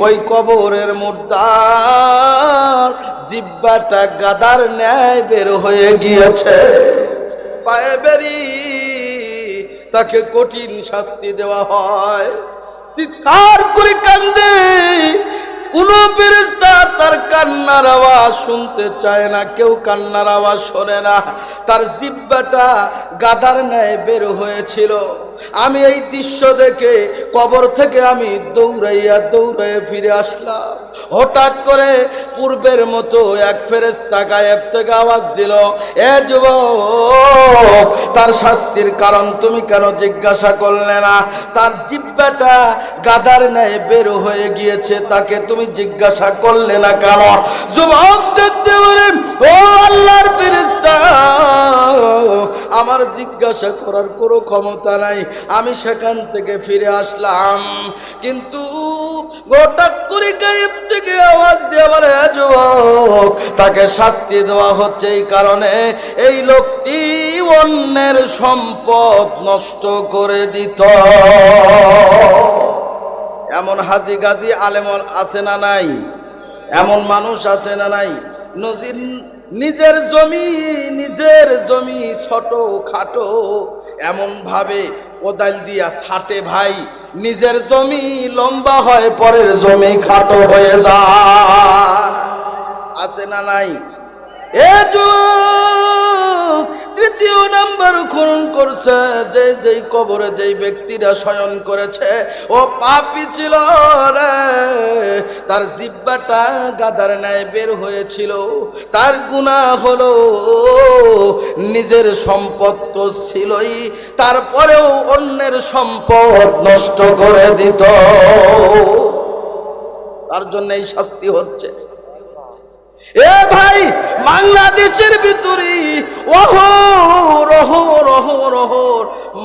Speaker 1: ওই কবরের মুর্দার জিহ্বাটা গাদার ন্যায় বের হয়ে গিয়েছে। পায়ে বেরি তাকে কঠিন শাস্তি দেওয়া হয়। চিৎকার করে কান্দে, কোন ফেরেশতা তার কান্নার আওয়াজ শুনতে চায় না, কেউ কান্নার আওয়াজ শোনে না। তার জিহ্বাটা গাধার ন্যায় বের হয়েছিল। আমি এই দৃশ্য দেখে কবর থেকে আমি দৌড়াইয়া ফিরে আসলাম। হঠাৎ করে পূর্বের মতো এক ফেরেশতা গায়েব থেকে আওয়াজ দিল, এ যুবক, তার শাস্তির কারণ তুমি কেন জিজ্ঞাসা করলে না? তার জিহ্বাটা গাধার ন্যায় বের হয়ে গিয়েছে, তাকে তুমি জিজ্ঞাসা করলে না কেন? যুবক দেখতে বলেন, ও আল্লাহর ফেরেশতা, আমার জিজ্ঞাসা করার কোনো ক্ষমতা নাই, আমি সেখান থেকে ফিরে আসলাম। কিন্তু হঠাৎ করে গায়েব থেকে আওয়াজ দিয়ে বলে, যুবক, তাকে শাস্তি দেওয়া হচ্ছে এই কারণে, এই লোকটি অন্যের সম্পদ নষ্ট করে দিত। এমন হাজি গাজি আলেম আছে না নাই? এমন মানুষ আছে না নাই? নজির নিজের জমি ছোট খাটো এমন ভাবে কোদাল দিয়া ছাটে ভাই, নিজের জমি লম্বা হয়, পরের জমি খাটো হয়ে যায়। আছে না নাই? এ যুবক, তৃতীয় নাম্বার খুন করছে যেই কবরে যেই ব্যক্তিরা শয়ন করেছে, ও পাপী ছিল রে। তার জিহ্বাটা গাধার ন্যায় বের হয়েছিল। তার গুনাহ হলো নিজের সম্পদ তো ছিলই, তারপরেও অন্যের সম্পদ নষ্ট করে দিত। তার জন্য এই শাস্তি হচ্ছে। এ ভাই, বাংলাদেশের ভিতরে অহর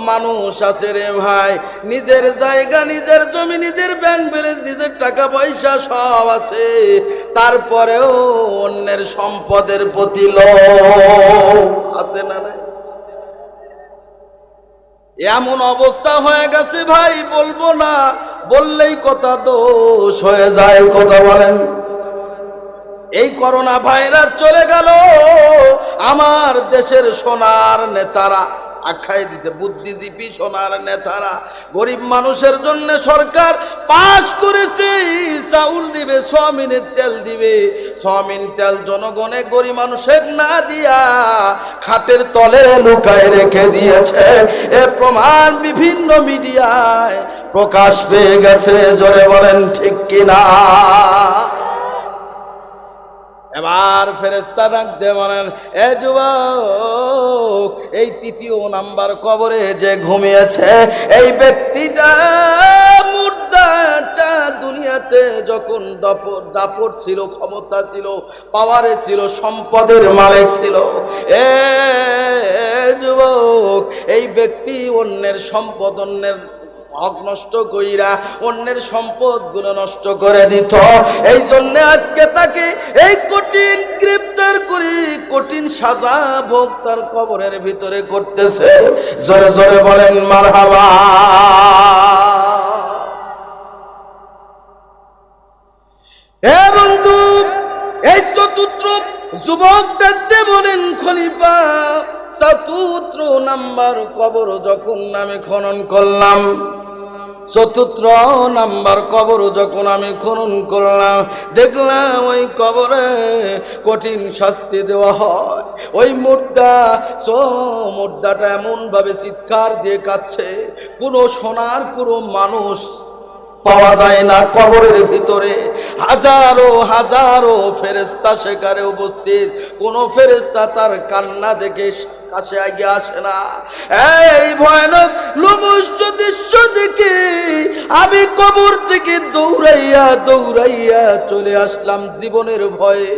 Speaker 1: মানুষ আছে রে ভাই, নিজের জায়গা, নিজের জমি, নিজের ব্যাংক ব্যালেন্স, নিজের টাকা পয়সা সব আছে, তারপরেও অন্যের সম্পদের প্রতি লোভ আছে না নাই? এমন অবস্থা হয়ে গেছে ভাই, বলবো না, বললেই কথা দোষ হয়ে যায়। কথা বলেন, এই করোনা ভাইরাস চলে গেল, আমার দেশের সোনার নেতারা আখ্যায় দিতে, বুদ্ধিজীবী সোনার নেতারা গরিব মানুষের জন্য সরকার পাস করেছে, চাউল দিবে, সয়াবিনের তেল দিবে। সয়াবিন তেল জনগণে গরিব মানুষের না দিয়া খাটের তলে লুকায় রেখে দিয়েছে। এ প্রমাণ বিভিন্ন মিডিয়ায় প্রকাশ পেয়ে গেছে। জোরে বলেন ঠিক কিনা? এবার ফেরেশতা ডাকতে বলেন, এ যুবক, এই তৃতীয় নাম্বার কবরে যে ঘুমিয়েছে এই ব্যক্তিটা মুর্দাটা দুনিয়াতে যখন দাপট ছিল, ক্ষমতা ছিল, পাওয়ারে ছিল, সম্পদের মালিক ছিল, এ যুবক, এই ব্যক্তি অন্যের সম্পদ, অন্যের হক নষ্ট কইরা অন্যের সম্পদগুলো নষ্ট করে দিত। এই জন্য আজকে তাকে এই কঠিন গ্রেফতার করে কঠিন সাজা ভোগ তার কবরের ভিতরে করতেছে। জোরে জোরে বলেন মারহাবা। হে বন্ধু, এই চতুর্থ যুবক দেখতে বলেন, খলিফা, চতুর্থ নাম্বার কবর যখন আমি খনন করলাম, চতুর্থ নাম্বার কবর যখন আমি খনন করলাম, দেখলাম ওই কবরে কঠিন শাস্তি দেওয়া হয়। ওই মুর্দাটা এমন ভাবে চিৎকার দিয়ে কাঁদছে, কোনো সোনার কোনো মানুষ পাওয়া যায় না কবরের ভিতরে। হাজারো হাজারো ফেরেশতা সেখানে উপস্থিত, কোন ফেরেশতা তার কান্না দেখে কাছে আগে আসে না। এই ভয়ানক লোমহর্ষক দৃশ্য দেখে আমি কবর থেকে দৌড়াইয়া চলে আসলাম জীবনের ভয়ে।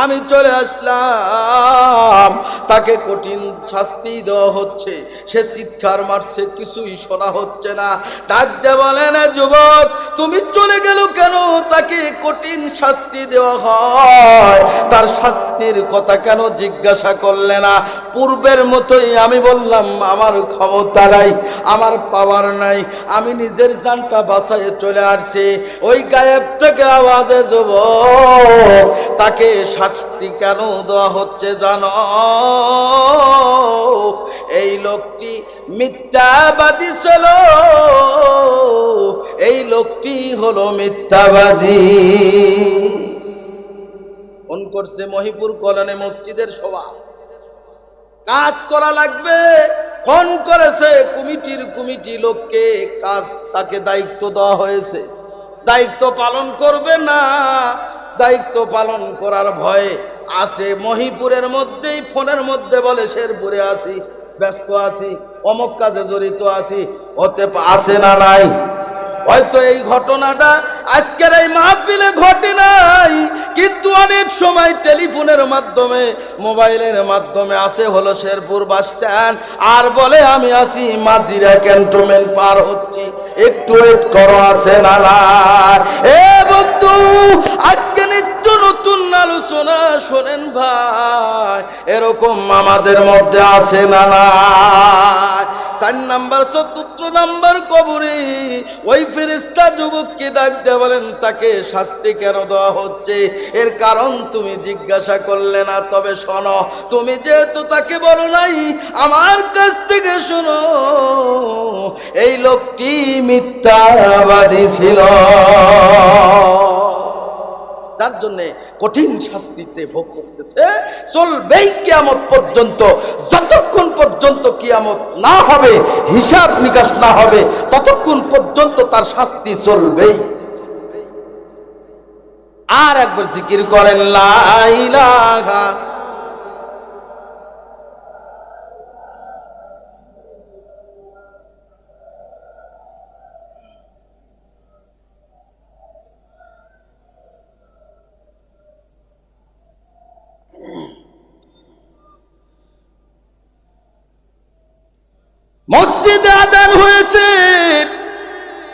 Speaker 1: আমি চলে আসলাম, তাকে কঠিন শাস্তি দেওয়া হচ্ছে, সে চিৎকার মারছে, কিছুই শোনা হচ্ছে না। ডাক দিয়ে বলে, না যুবক, তুমি চলে গেল কেন? তাকে কঠিন শাস্তি দেওয়া হয়, তার শাস্তির কথা কেন জিজ্ঞাসা করলে না? পূর্বের মতোই আমি বললাম, আমার ক্ষমতা নাই, আমার পাওয়ার নাই, আমি নিজের জানটা বাঁচাইয়ে চলে আসছি। ওই গায়েব থেকে আওয়াজে, যুবক, তাকে শাস্তি কেন দেওয়া হচ্ছে জানো? এই লোকটি মিথ্যাবাদী ছিল, এই লোকটি হলো মিথ্যাবাদী। ফোন করছে মহিপুর কলোনি মসজিদের সভা, কাজ করা লাগবে। ফোন করেছে কমিটি লোককে, কাজ তাকে দায়িত্ব দেওয়া হয়েছে, দায়িত্ব পালন করবে না, দায়িত্ব পালন করার ভয়ে আছে মহিপুরের মধ্যেই, ফোনের মধ্যে বলে শেরপুরে আছি, ব্যস্ত আছি, অমুক কাজে জড়িত আছি, হতে আছে না নাই? হয়তো এই ঘটনাটা আজকের এই মাহফিলে ঘটে নাই, কিন্তু অনেক সময় টেলিফোনের মাধ্যমে, মোবাইলের মাধ্যমে আসে হলো শেরপুর বাস স্ট্যান্ড, আর বলে আমি আছি মাঝিরা ক্যান্টনমেন্ট পার হচ্ছি, একটু ওয়েট করো, আছে না না? এ বন্ধু, আজকে নিত্য নতুন আলোচনা শোনেন ভাই, এরকম আমাদের মধ্যে আছে না না? 4 নাম্বার 4 নাম্বার কবরে ওই ফেরেশতা যুবককে ডাক দিয়ে বলেন, তাকে শাস্তি কেন দেওয়া হচ্ছে? এর কারণ তুমি জিজ্ঞাসা করলে না, তবে শোনো, তুমি যেহেতু তাকে বলো নাই, আমার কাছ থেকে শোনো, এই লোকটি মিথ্যাবাদী ছিল, তার জন্য কঠিন শাস্তিতে ভোগ করতেছে, চলবেই কিয়ামত পর্যন্ত। যতক্ষণ পর্যন্ত কিয়ামত না হবে, হিসাব নিকাশ না হবে, ততক্ষণ পর্যন্ত তার শাস্তি চলবেই। আর একবার জিকির করেন লা ইলাহা। মসজিদে আযান হয়েছে,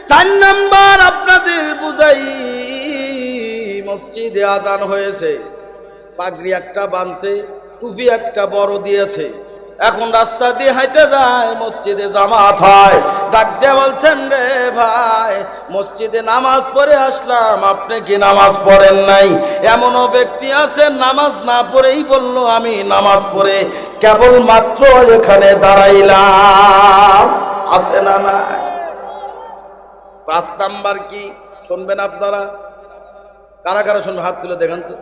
Speaker 1: 4 নাম্বার আপনাদের বুঝাই, মসজিদে আযান হয়েছে, পাগড়ি একটা বাঁধছে, টুপি একটা বড় দিয়েছে, এখন রাস্তা দিয়ে হাঁটে যায়, মসজিদে জামাত হয়, ডাক দিয়ে বলছেন, রে ভাই, মসজিদে নামাজ পড়ে আসলাম, আপনি কি নামাজ পড়েন নাই? এমনও ব্যক্তি আছে নামাজ না পড়েই বলল আমি নামাজ পড়ে কেবল মাত্র এখানে দাঁড়াইলাম, আছে না না? 5 নাম্বার কি শুনবেন আপনারা? কারা কারা শুনবেন? হাত তুলে দেখান তো।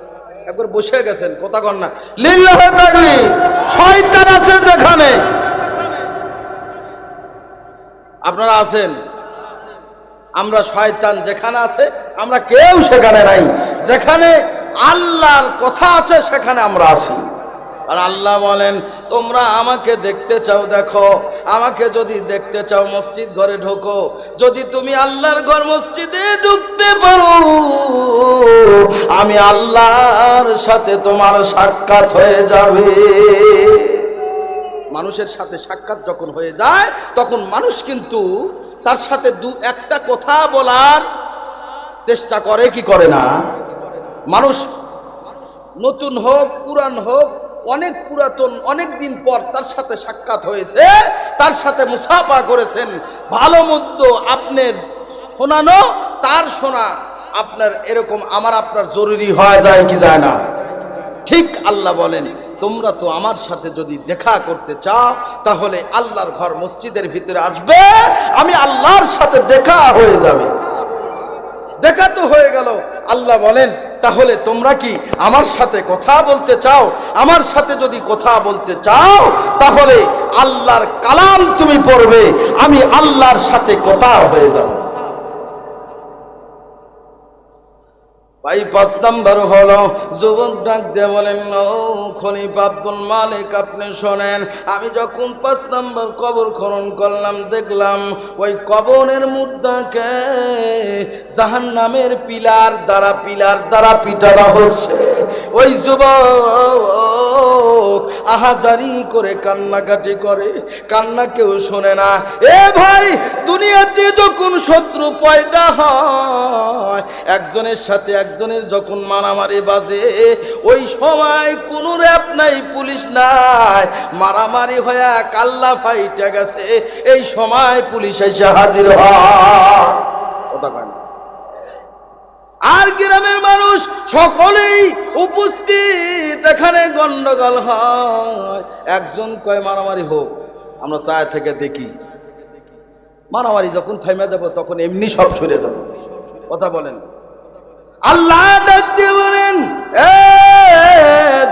Speaker 1: একবার বসে গেছেন, কথা কন না। লিল্লাহি তাকবীর। শয়তান আছে যেখানে, আপনারা আছেন, আমরা শয়তান যেখানে আছে আমরা কেউ সেখানে নাই, যেখানে আল্লাহর কথা আছে সেখানে আমরা আছি। আর আল্লাহ বলেন, তোমরা আমাকে দেখতে চাও দেখো, আমাকে যদি দেখতে চাও মসজিদ ঘরে ঢোকো, যদি তুমি আল্লাহর ঘর মসজিদে ঢুকতে পারো, আমি আল্লাহর সাথে তোমার সাক্ষাৎ হয়ে যাবে। মানুষের সাথে সাক্ষাৎ যখন হয়ে যায়, তখন মানুষ কিন্তু তার সাথে একটা কথা বলার চেষ্টা করে কি করে না? মানুষ নতুন হোক পুরান হোক, অনেক পুরাতন, অনেক দিন পর তার সাথে সাক্ষাৎ হয়েছে, তার সাথে মুসাফা করেছেন, ভালো মন্দ আপনার শোনানো, তার শোনা আপনার, এরকম আমার আপনার জরুরি হয়ে যায় কি যায় না? ঠিক আল্লাহ বলেন, তোমরা তো আমার সাথে যদি দেখা করতে চাও, তাহলে আল্লাহর ঘর মসজিদের ভিতরে আসবে, আমি আল্লাহর সাথে দেখা হয়ে যাবে। দেখা তো হয়ে গেল। আল্লাহ বলেন, তাহলে তোমরা কি আমার সাথে কথা বলতে চাও? আমার সাথে যদি কথা বলতে চাও, তাহলে আল্লাহর কালাম তুমি পড়বে, আমি আল্লাহর সাথে কথা হয়ে যাব। ভাই 5 নাম্বার হলো, যুবক ডাক দিয়ে বলেন, ও খলিফা আব্দুল মালিক, আপনি শোনেন, আমি যখন 5 নাম্বার কবর খনন করলাম, দেখলাম ওই কবরের মুর্দাকে জাহান্নামের পিলার দ্বারা পিটানো হচ্ছে। ওই যুবক আহাজারি করে কান্নাকাটি করে, কান্না কেউ শোনে না। এ ভাই, দুনিয়াতে যখন শত্রু পয়দা হয়, একজনের সাথে একজনের যখন মারামারি বাজে, ওই সময় কোনো র‍্যাব নাই, পুলিশ নাই, মারামারি হয়ে কাল্লা ফাইটা গেছে, এই সময় পুলিশ এসে হাজির হয়। কথা কয় না? আর গ্রামের মানুষ সকলেই উপস্থিত, এখানে গন্ডগোল হয়, একজন কয় মারামারি হোক, আমরা ছায়া থেকে দেখি, মারামারি যখন থাইমা দেবো তখন এমনি সব সরে দেবো। কথা বলেন। আল্লাহ ডাক দিয়ে বলেন, এ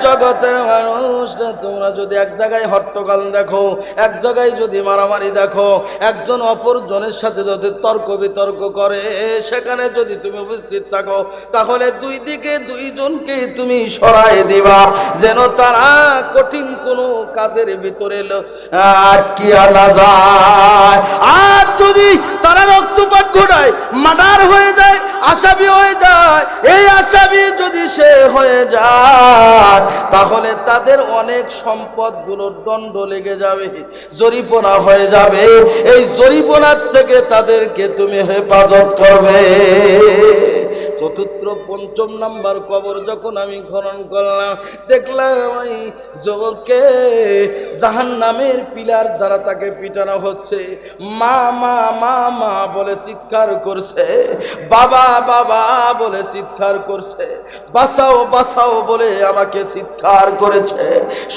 Speaker 1: জগতের মানুষ, তোমরা যদি এক জায়গায় হট্টগোল দেখো, এক জায়গায় যদি মারামারি দেখো, একজন অপরজনের সাথে যদি তর্ক বিতর্ক করে, সেখানে যদি তুমি উপস্থিত থাকো, তাহলে দুই দিকে দুইজনকে তুমি সরাই দিবা, যেন তারা কঠিন কোনো কাজের ভিতরে আটকিয়া না যায়। আর যদি তারা রক্তপাত ঘটায়, মার্ডার হয়ে যায়, আসামি হয়ে যায়, এই আসামি যদি সে হয়ে যায়, তাহলে তাদের অনেক সম্পদগুলোর দণ্ড লেগে যাবে, জরিমানা হয়ে যাবে। এই জরিমানার থেকে তাদেরকে তুমি হেফাজত করবে। চতুর্থ পঞ্চম নাম্বার কবর যখন আমি খনন করলাম, দেখলাম ওই যুবককে জাহান্নামের পিলার দ্বারা তাকে পিটানো হচ্ছে। মা মা মা মা বলে চিৎকার করছে, বাবা বাবা বলে চিৎকার করছে, বাঁচাও বাঁচাও বলে আমাকে চিৎকার করেছে।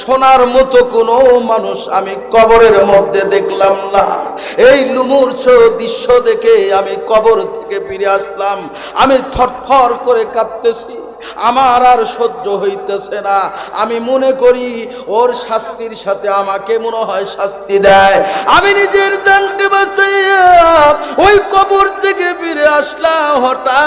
Speaker 1: শোনার মতো কোনো মানুষ আমি কবরের মধ্যে দেখলাম না। এই লুমূর্ষ দৃশ্য দেখে আমি কবর থেকে ফিরে আসলাম। আমি থরথর করে কাঁপতেছি, আমার আর সহ্য হইতেছে না। আমি মনে করি ওর শাস্তির সাথে আমাকে মনে হয় শাস্তি দেয়। আমি নিজের জানকে বাঁচাইয়া ওই কবর থেকে ফিরে আসলাম। হঠাৎ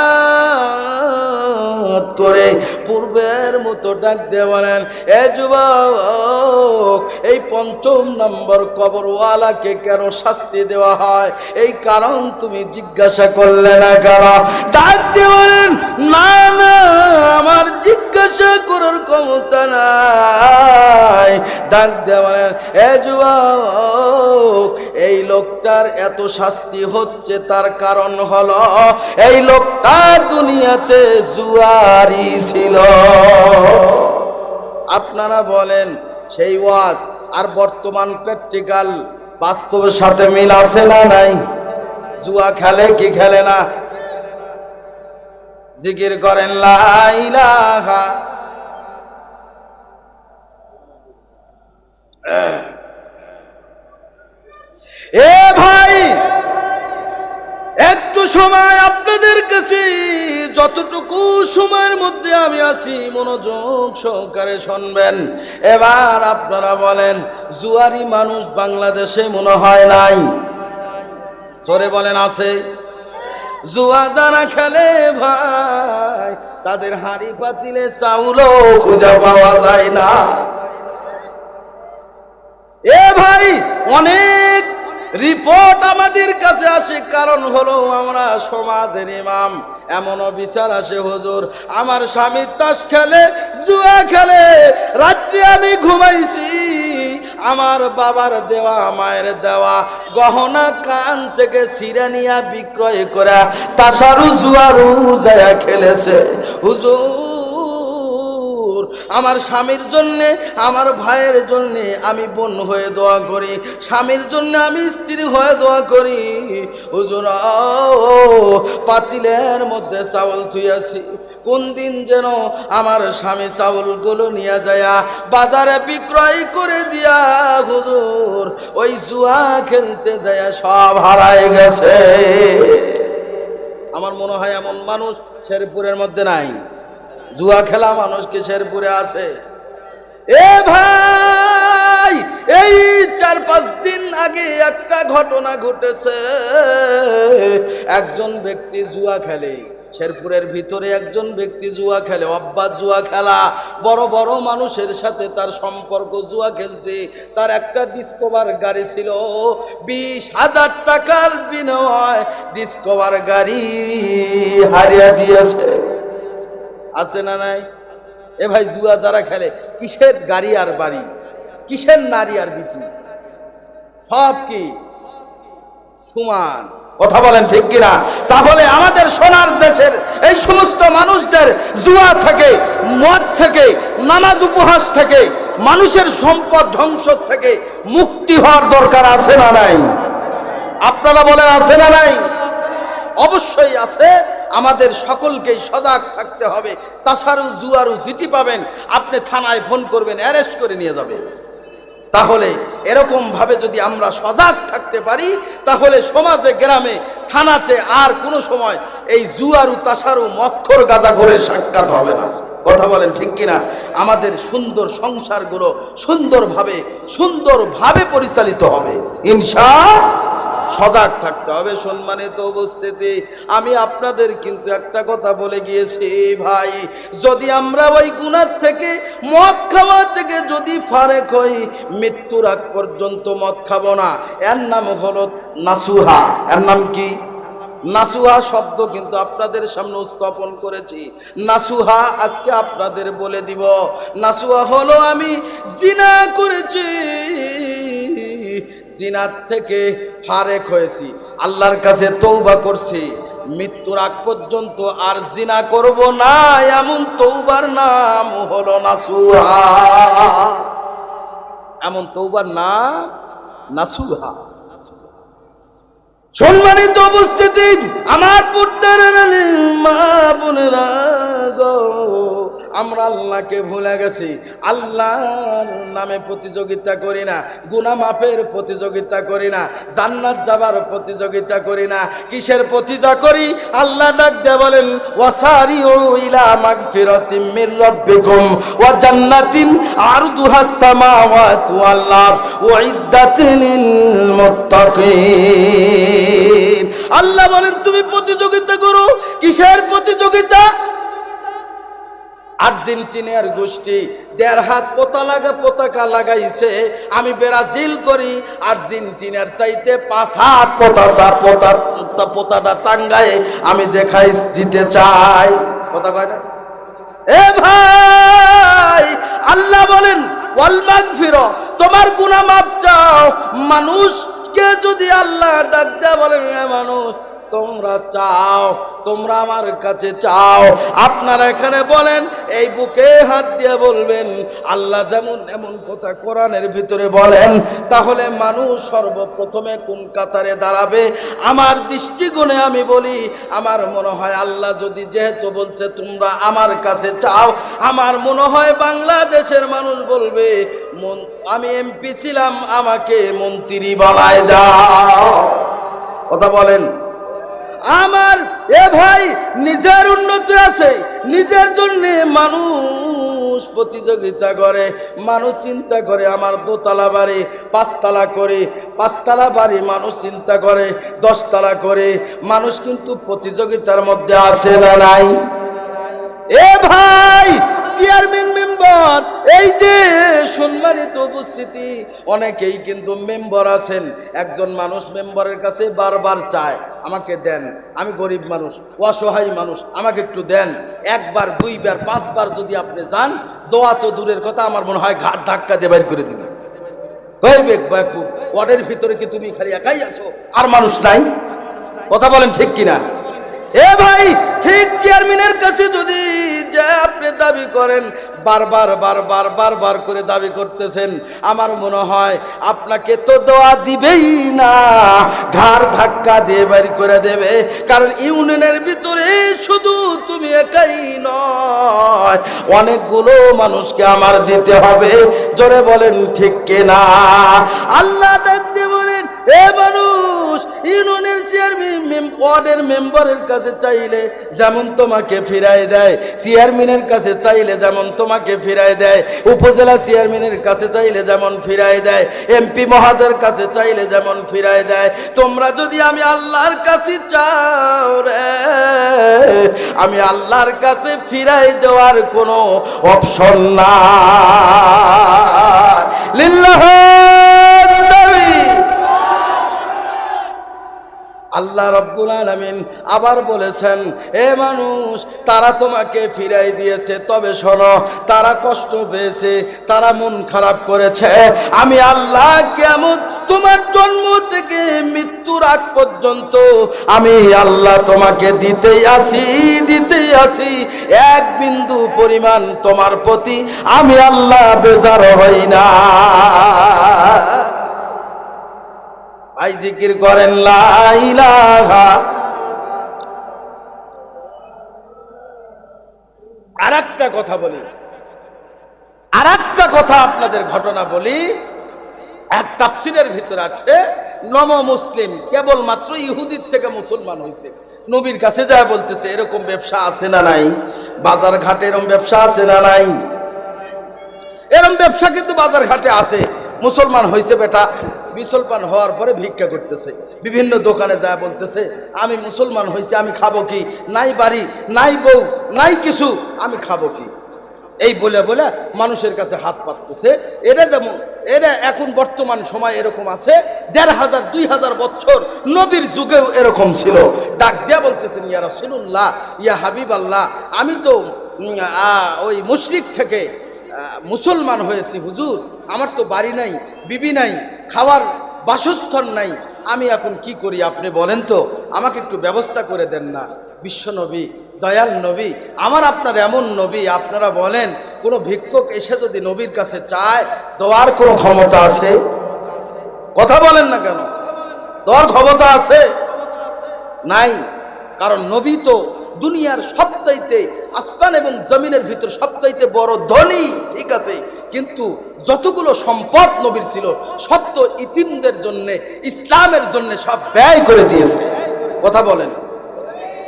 Speaker 1: করে পূর্বের মতো ডাক দিয়ে বলেন, এ যুবক, এই পঞ্চম নম্বর কবরওয়ালাকে কেন শাস্তি দেওয়া হয়, এই কারণ তুমি জিজ্ঞাসা করলে না কেন? ডাক দিয়ে বলেন, না না, আমার জিজ্ঞাসা করার ক্ষমতা নাই। ডাক দেওয়া, এ যুবক, এই লোকটার এত শাস্তি হচ্ছে তার কারণ হলো এই লোকটা দুনিয়াতে জুয়ারি ছিল। আপনারা বলেন, সেই ওয়াজ আর বর্তমান প্র্যাকটিক্যাল বাস্তবের সাথে মিল আছে না নাই? জুয়া খেলে কি খেলে না? জিকির করেন লা ইলাহা। এ ভাই, একটু সময় আপনাদের কাছে, যতটুকু সময়ের মধ্যে আমি আছি, মনোযোগ সহকারে শুনবেন। এবার আপনারা বলেন, জুয়ারি মানুষ বাংলাদেশে মনে হয় নাই? জোরে বলেন, আছে? জুয়া যারা খেলে ভাই, তাদের হাঁড়ি পাতিলে চাউলও খুঁজে পাওয়া যায় না। এ ভাই, অনেক রিপোর্ট আমাদের কাছে আসে, কারণ হলো আমরা সমাজের ইমাম। এমনও বিচার আসে, হুজুর আমার স্বামী তাস খেলে, জুয়া খেলে, রাত্রে আমি ঘুমাইছি, আমার বাবার দেওয়া মায়ের দেওয়া গহনা কান থেকে ছিঁড়ে নিয়া বিক্রয় করে তাসারু জুয়ারু যায় খেলেছে। হুজুর, আমার স্বামীর জন্যে, আমার ভাইয়ের জন্যে আমি বোন হয়ে দোয়া করি, স্বামীর জন্য আমি স্ত্রী হয়ে দোয়া করি। হুজুর, পাতিলের মধ্যে চাউল থুইয়াছি, কোন দিন যেন আমার স্বামী চাউলগুলো নিয়ে যায় বাজারে বিক্রয় করে দিয়া, হুজুর ওই জুয়া খেলতে যায় সব হারায় গেছে। আমার মনে হয় এমন মানুষ শেরপুরের মধ্যে নাই। জুয়া খেলা মানুষ কি শেরপুরে আছে? এ ভাই, এই 4-5 দিন আগে একটা ঘটনা ঘটেছে। একজন ব্যক্তি জুয়া খেলে, শেরপুরের ভিতরে একজন ব্যক্তি জুয়া খেলে, অভ্যাস জুয়া খেলা, বড় বড় মানুষের সাথে তার সম্পর্ক, জুয়া খেলছে। তার একটা ডিসকভার গাড়ি ছিল, 20,000 টাকার বিনিময়ে ডিসকভার গাড়ি হারিয়ে দিয়েছে। আছে না নাই? এ ভাই, জুয়া যারা খেলে, কিসের গাড়ি আর বাড়ি, কিসের নারী আর বিটি, সব কি সমান? কথা বলেন ঠিক কিনা? তাহলে আমাদের সোনার দেশের এই সমস্ত মানুষদের জুয়া থেকে, মদ থেকে, নামাজ উপহাস থেকে, মানুষের সম্পদ ধ্বংস থেকে মুক্তি হওয়ার দরকার আছে না নাই? আপনারা বলেন, আছে না নাই? অবশ্যই আছে। আমাদের সকলকেই সজাগ থাকতে হবে। তাছাড়াও জুয়ারু জিটি পাবেন, আপনি থানায় ফোন করবেন, অ্যারেস্ট করে নিয়ে যাবে। তাহলে এরকম ভাবে যদি আমরা সজাগ থাকতে পারি, তাহলে সমাজে, গ্রামে, থানাতে আর কোনো সময় এই জুয়ারু তাসারু মক্খর গাঁজা করে সাক্ষাৎ হবে না। কথা বলেন ঠিক কিনা? আমাদের সুন্দর সংসারগুলো সুন্দরভাবে পরিচালিত হবে ইনশাআল্লাহ। সজাগ থাকতে হবে। সম্মানিত উপস্থিতি, আমি আপনাদের কিন্তু একটা কথা বলে গিয়েছি ভাই, যদি আমরা ওই গুনাহ থেকে, মদ খাওয়া থেকে যদি ফারেক হই, মৃত্যুর আগ পর্যন্ত মদ খাবো না। এর নাম হলো নাসুহা। এর নাম কি? নাসুহা শব্দ কিন্তু আপনাদের সামনে স্থাপন করেছি। নাসুহা আজকে আপনাদের বলে দিব। নাসুহা হলো আমি জিনা করেছি, জিনার থেকে ফারেক হয়েছি, আল্লাহর কাছে তওবা করছি, মৃত্যুর আগ পর্যন্ত আর জিনা করব না, এমন তওবার নাম হলো নাসুহা। এমন তওবার নাম নাসুহা। সম্মানিত উপস্থিতি, আমার পুত্রেরা, মা বোনেরা গো, আমরা আল্লাহকে ভুলে গেছি। আল্লাহর নামে প্রতিযোগিতা করি না, গুনাহ মাফের প্রতিযোগিতা করি না, জান্নাত যাবার প্রতিযোগিতা করি না। কিসের প্রতিযোগিতা করি? আল্লাহ ডাক দিয়ে বলেন, ওয়াসারিউ ইলা মাগফিরাতিম মির রাব্বিকুম ওয়া জান্নাতিন আরদুহাস সামাওয়াতু ওয়াল আরদ উইদ্দাত লিল মুত্তাকিন। আল্লাহ বলেন তুমি প্রতিযোগিতা করো। কিসের প্রতিযোগিতা? আর্জেন্টিনার গোষ্ঠী ১.৫ হাত পতাকা লাগাইছে, আমি ব্রাজিল করি, আর্জেন্টিনার চাইতে ৫ হাত পতাকা টাঙ্গায় আমি দেখাই দিতে চাই। কথা কয় না? এ ভাই, আল্লাহ বলেন ওয়াল মাগফিরা, তোমার গুনাহ মাফ চাও। মানুষকে যদি আল্লাহ ডাক দেয়া বলেন, মানুষ তোমরা চাও, তোমরা আমার কাছে চাও। আপনারা এখানে বলেন, এই বুকে হাত দিয়ে বলবেন আল্লাহ যেমন এমন কথা কোরআনের ভিতরে বলেন, তাহলে মানুষ সর্বপ্রথমে কোন কাতারে দাঁড়াবে? আমার দৃষ্টিকোণে আমি বলি, আমার মনে হয় আল্লাহ যদি যেহেতু বলছে তোমরা আমার কাছে চাও, আমার মনে হয় বাংলাদেশের মানুষ বলবে আমি এমপি ছিলাম, আমাকে মন্ত্রী বানায় দাও। কথা বলেন। আমার এ ভাই, নিজের উন্নতি আছে, নিজের জন্য মানুষ প্রতিযোগিতা করে, মানুষ চিন্তা করে আমার 2 তলা বাড়ি 5 তলা করে, 5 তলা বাড়ি মানুষ চিন্তা করে 10 তলা করে। মানুষ কিন্তু প্রতিযোগিতার মধ্যে আছে না নাই? এ ভাই, চেয়ারম্যান মেম্বার, এই যে সম্মানিত উপস্থিতি, অনেকেই কিন্তু মেম্বার আছেন। একজন মানুষ মেম্বারের কাছে বারবার চায় আমাকে দেন, আমি গরিব মানুষ, অসহায় মানুষ, আমাকে একটু দেন। 1 বার 2 বার 5 বার যদি আপনি যান, দোয়া তো দূরের কথা, আমার মনে হয় ঘাট ধাক্কা দিয়ে বের করে দিবেন। কইবে বাপু, ওয়ার্ডের ভিতরে কি তুমি খালি একাই আছো, আর মানুষ নাই? কথা বলেন ঠিক কিনা? এ ভাই, ঠিক চেয়ারম্যানের কাছে যদি যে আপনি দাবি করেন, বারবার করে দাবি করতেছেন, আমার মনে হয় আপনাকে তো দোয়া দিবেই না, ঘাড় ধাক্কা দিয়ে বাড়ি করে দেবে। কারণ ইউনিয়নের ভিতরে শুধু তুমি একাই নয়, অনেকগুলো মানুষকে আমার দিতে হবে। জোরে বলেন ঠিক কিনা? আল্লাহ ডাকতে বলেন, এ মানুষ, ইউনিয়নের চেয়ারম্যান ওয়ার্ডের মেম্বারের কাছে চাইলে যেমন তোমাকে ফিরাই দেয়, চেয়ারম্যানের কাছে চাইলে যেমন তোমাকে ফিরাই দেয়, উপজেলা চেয়ারম্যানের কাছে চাইলে যেমন ফিরাই দেয়, এমপি মহাদের কাছে চাইলে যেমন ফিরাই দেয়, তোমরা যদি আমি আল্লাহর কাছে চাও রে, আমি আল্লাহর কাছে ফিরাই দেওয়ার কোনো অপশন না। লিল্লাহ আল্লাহ রাব্বুল আলামিন আবার বলেছেন, এ মানুষ, তারা তোমাকে ফিরাই দিয়েছে, তবে শোনো, তারা কষ্ট পেয়েছে, তারা মন খারাপ করেছে। আমি আল্লাহ কিয়ামত তোমার জন্ম থেকে মৃত্যুর আগ পর্যন্ত আমি আল্লাহ তোমাকে দিতেই আসি। 1 বিন্দু পরিমাণ তোমার প্রতি আমি আল্লাহ বেজার হই না। ভাই জিকির করেন লা ইলাহা। আরেকটা কথা আপনাদের ঘটনা বলি। এক তাফসীরের ভিতরে আসছে নম মুসলিম কেবলমাত্র ইহুদির থেকে মুসলমান হয়েছে। নবীর কাছে যায় বলতেছে এরকম ব্যবসা আছে না নাই, বাজার ঘাটে এরকম ব্যবসা আছে না নাই, এরকম ব্যবসা কিন্তু বাজার ঘাটে আছে। মুসলমান হয়েছে বেটা, মুসলমান হওয়ার পরে ভিক্ষা করতেছে, বিভিন্ন দোকানে যায় বলতেছে আমি মুসলমান হয়েছি, আমি খাবো কি, নাই বাড়ি নাই বউ নাই কিছু, আমি খাবো কি, এই বলে বলে মানুষের কাছে হাত পাততেছে। এরা যেমন এরা এখন বর্তমান সময় এরকম আছে, ১,৫০০ ২,০০০ বছর নবীর যুগেও এরকম ছিল। ডাক দিয়া বলতেছেন ইয়া রাসূলুল্লাহ, ইয়া হাবিব আল্লাহ, আমি তো ওই মুশরিক থেকে মুসলমান হয়েছি হুজুর, আমার তো বাড়ি নাই, বিবি নাই, খাওয়ার বাসস্থান নাই, আমি এখন কি করি আপনি বলেন তো, আমাকে একটু ব্যবস্থা করে দেন না। বিশ্ব নবী, দয়াল নবী, আমার আপনার এমন নবী, আপনারা বলেন কোনো ভিক্ষুক এসে যদি নবীর কাছে চায় দেওয়ার কোনো ক্ষমতা আছে? কথা বলেন না কেন, দেওয়ার ক্ষমতা আছে? নাই। কারণ নবী তো দুনিয়ার সবচাইতে, আসমান এবং জমিনের ভিতর সবচাইতে বড় ধনী, ঠিক আছে, কিন্তু যতগুলো সম্পদ নবীর ছিল সব তো ইতিমদের জন্য, ইসলামের জন্য সব ব্যয় করে দিয়েছে। কথা বলেন।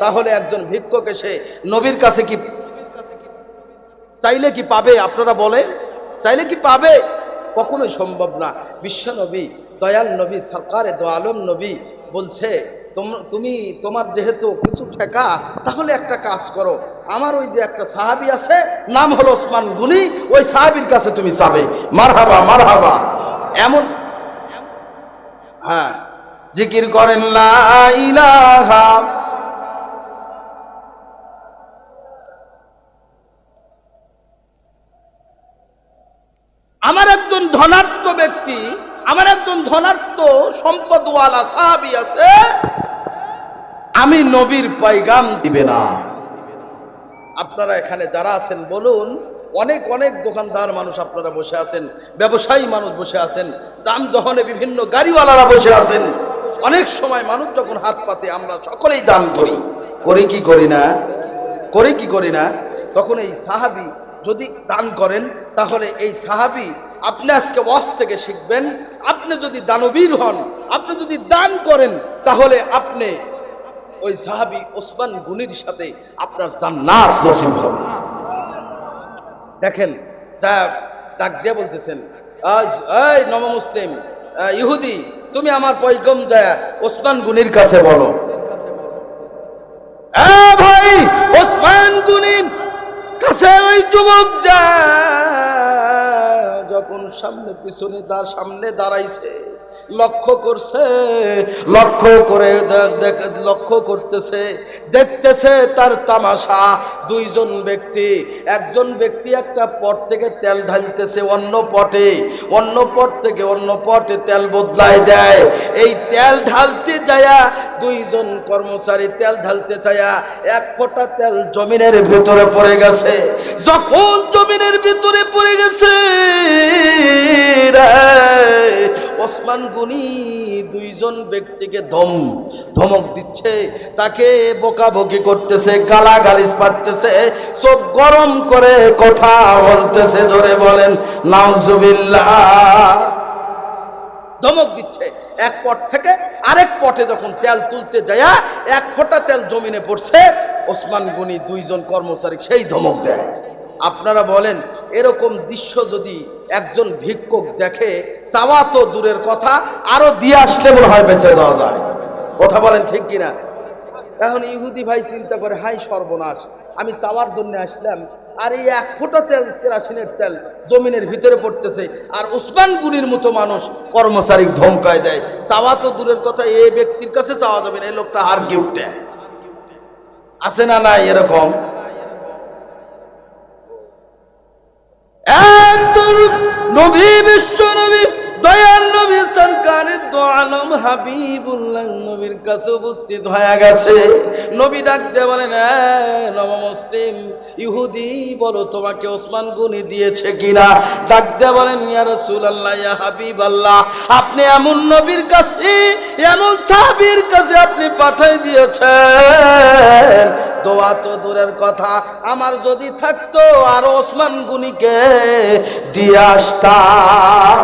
Speaker 1: তাহলে একজন ভিক্ষুক এসে নবীর কাছে কি চাইলে কি পাবে? আপনারা বলেন, চাইলে কি পাবে? কখনোই সম্ভব না। বিশ্ব নবী, দয়াল নবী, সরকারে দো আলম নবী বলছে তুমি তোমার যেহেতু কিছু ঠেকা, তাহলে একটা কাজ করো, আমার ওই যে একটা সাহাবী আছে নাম হলো ওসমান গনি, ওই সাহাবীর কাছে তুমি যাবে। মারহাবা মারহাবা। এমন হ্যাঁ, জিকির করেন লা ইলাহা। আমার একজন ধনাঢ্য ব্যক্তি, আমার একজন ধনাঢ্য সম্পদওয়ালা সাহাবী আছে, আমি নবীর পয়গাম দিবে না। আপনারা এখানে যারা আছেন বলুন, অনেক অনেক দোকানদার মানুষ আপনারা বসে আছেন, ব্যবসায়ী মানুষ বসে আছেন, যানবাহনে বিভিন্ন গাড়িওয়ালারা বসে আছেন। অনেক সময় মানুষ যখন হাত পাতে আমরা সকলেই দান করি, করি কি করি না, করি কি করি না? তখন এই সাহাবী যদি দান করেন, তাহলে এই সাহাবী আপনি আজকে ওয়াজ থেকে শিখবেন, আপনি যদি দানবীর হন, আপনি যদি দান করেন, তাহলে আপনি ওই সাহাবী ওসমান গনির সাথে আপনার জান্নাত নসিব হবে। দেখেন যা ডাক দিয়ে বলতেছেন, আজ এই নব মুসলিম ইহুদি, তুমি আমার পয়গম যায় ওসমান গনির কাছে বলো। ভাই, ওসমান গনির কাছে ওই যুবক যায়, যখন সামনে পিছনে সামনে দাঁড়াইছে, লক্ষ্য করছে, লক্ষ্য করে লক্ষ্য করতেছে, দেখতেছে তার তামাশা। দুইজন ব্যক্তি, একজন ব্যক্তি একটা পট থেকে তেল ঢালতেছে অন্য পটে, অন্য পট থেকে অন্য পটে তেল বদলায় দেয়। এই তেল ঢালতে যায়া দুইজন কর্মচারী তেল ঢালতে চায়া এক ফোঁটা তেল জমিনের ভিতরে পড়ে গেছে। যখন জমিনের ভিতরে পড়ে গেছে, ওসমান গনি দুইজন ব্যক্তিকে ধমক দিচ্ছে, তাকে বকাবকি করতেছে, গালাগালিজ পাঠতেছে, চোখ গরম করে কথা বলতেছে। জোরে বলেন নাউজুবিল্লাহ। ধমক দিচ্ছে। এক পট থেকে আরেক পটে যখন তেল তুলতে যায় এক ফোঁটা তেল জমিনে পড়ছে, ওসমান গনি দুইজন কর্মচারী সেই ধমক দেয়। আপনারা বলেন এরকম দৃশ্য যদি একজন ভিক্ষুক দেখে, চাওয়া তো দূরের কথা, আরো দিয়ে আসলে মনে হয় বেঁচে যাওয়া যায়। কথা বলেন ঠিক কিনা? এখন ইহুদি ভাই চিন্তা করে, হাই সর্বনাশ, আমি চাওয়ার জন্য আসলাম, আর এই এক ফোঁটা তেল, কেরাসিনের তেল জমিনের ভিতরে পড়তেছে, আর ওসমান গনির মতো মানুষ কর্মচারী ধমকায় দেয়। চাওয়া তো দূরের কথা, এই ব্যক্তির কাছে চাওয়া যাবে না, এই লোকটা হার গিফটে আছে না নাই? এরকম নবী, বিশ্ব নবী, দয়াল নবী, সরকারে দো আলম হাবিবুল্লাহ নবীর কাছে উপস্থিত হয়ে গেছে। নবী ডাক দিয়ে বলেন, নব মুসলিম ইহুদি, বলো তোমাকে ওসমান গনি দিয়েছে কিনা? ডাক দিয়ে বলেন, ইয়া রাসূলুল্লাহ, ইয়া হাবিবাল্লাহ, আপনি এমন নবীর কাছে, এমন সাহাবীর কাছে আপনি পাঠাই দিয়েছেন, দোয়া তো দূরের কথা, আমার যদি থাকতো আর ওসমান গনিকে দিয়ে আসতাম।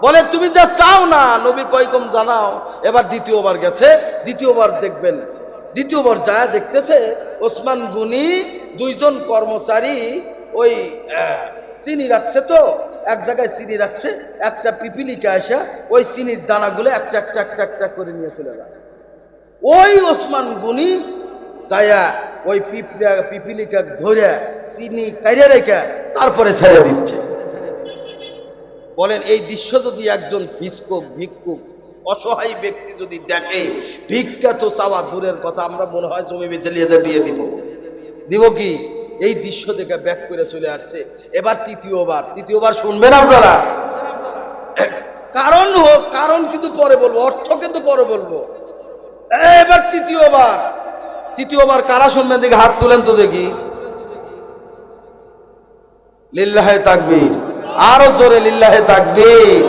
Speaker 1: বলে তুমি যা চাও না নবীর পয়গম জানাও। এবার দ্বিতীয়বার গেছে, দ্বিতীয়বার দেখবেন, দ্বিতীয়বার যা দেখতেছে ওসমান গনি দুইজন কর্মচারী ওই চিনি রাখছে, তো এক জায়গায় চিনি রাখছে, একটা পিপিলিকা আসা ওই চিনির দানাগুলো একটা একটা একটা একটা করে নিয়ে চলে যায়। ওই ওসমান গনি যায়া ওই পিপিলিকা ধরে চিনি কাইরে রেখে তারপরে ছেড়ে দিচ্ছে। বলেন এই দৃশ্য যদি একজন ভিক্ষুক অসহায় ব্যক্তি যদি দেখে, ভিক্ষা তো চাওয়া দূরের কথা, আমরা মনে হয় জমি বেচে নিয়ে দিয়ে দিব কি? এই দৃশ্য দেখে ব্যাক করে চলে আসছে। এবার তৃতীয়বার শুনবেন আপনারা, কারণ কিন্তু পরে বলবো, অর্থ কিন্তু পরে বলবো। এবার তৃতীয়বার কারা শুনবেন দেখি হাত তুলেন তো দেখি। লিল্লাহে তাকবীর, আরো জোরে লিল্লাহে তাকবীর।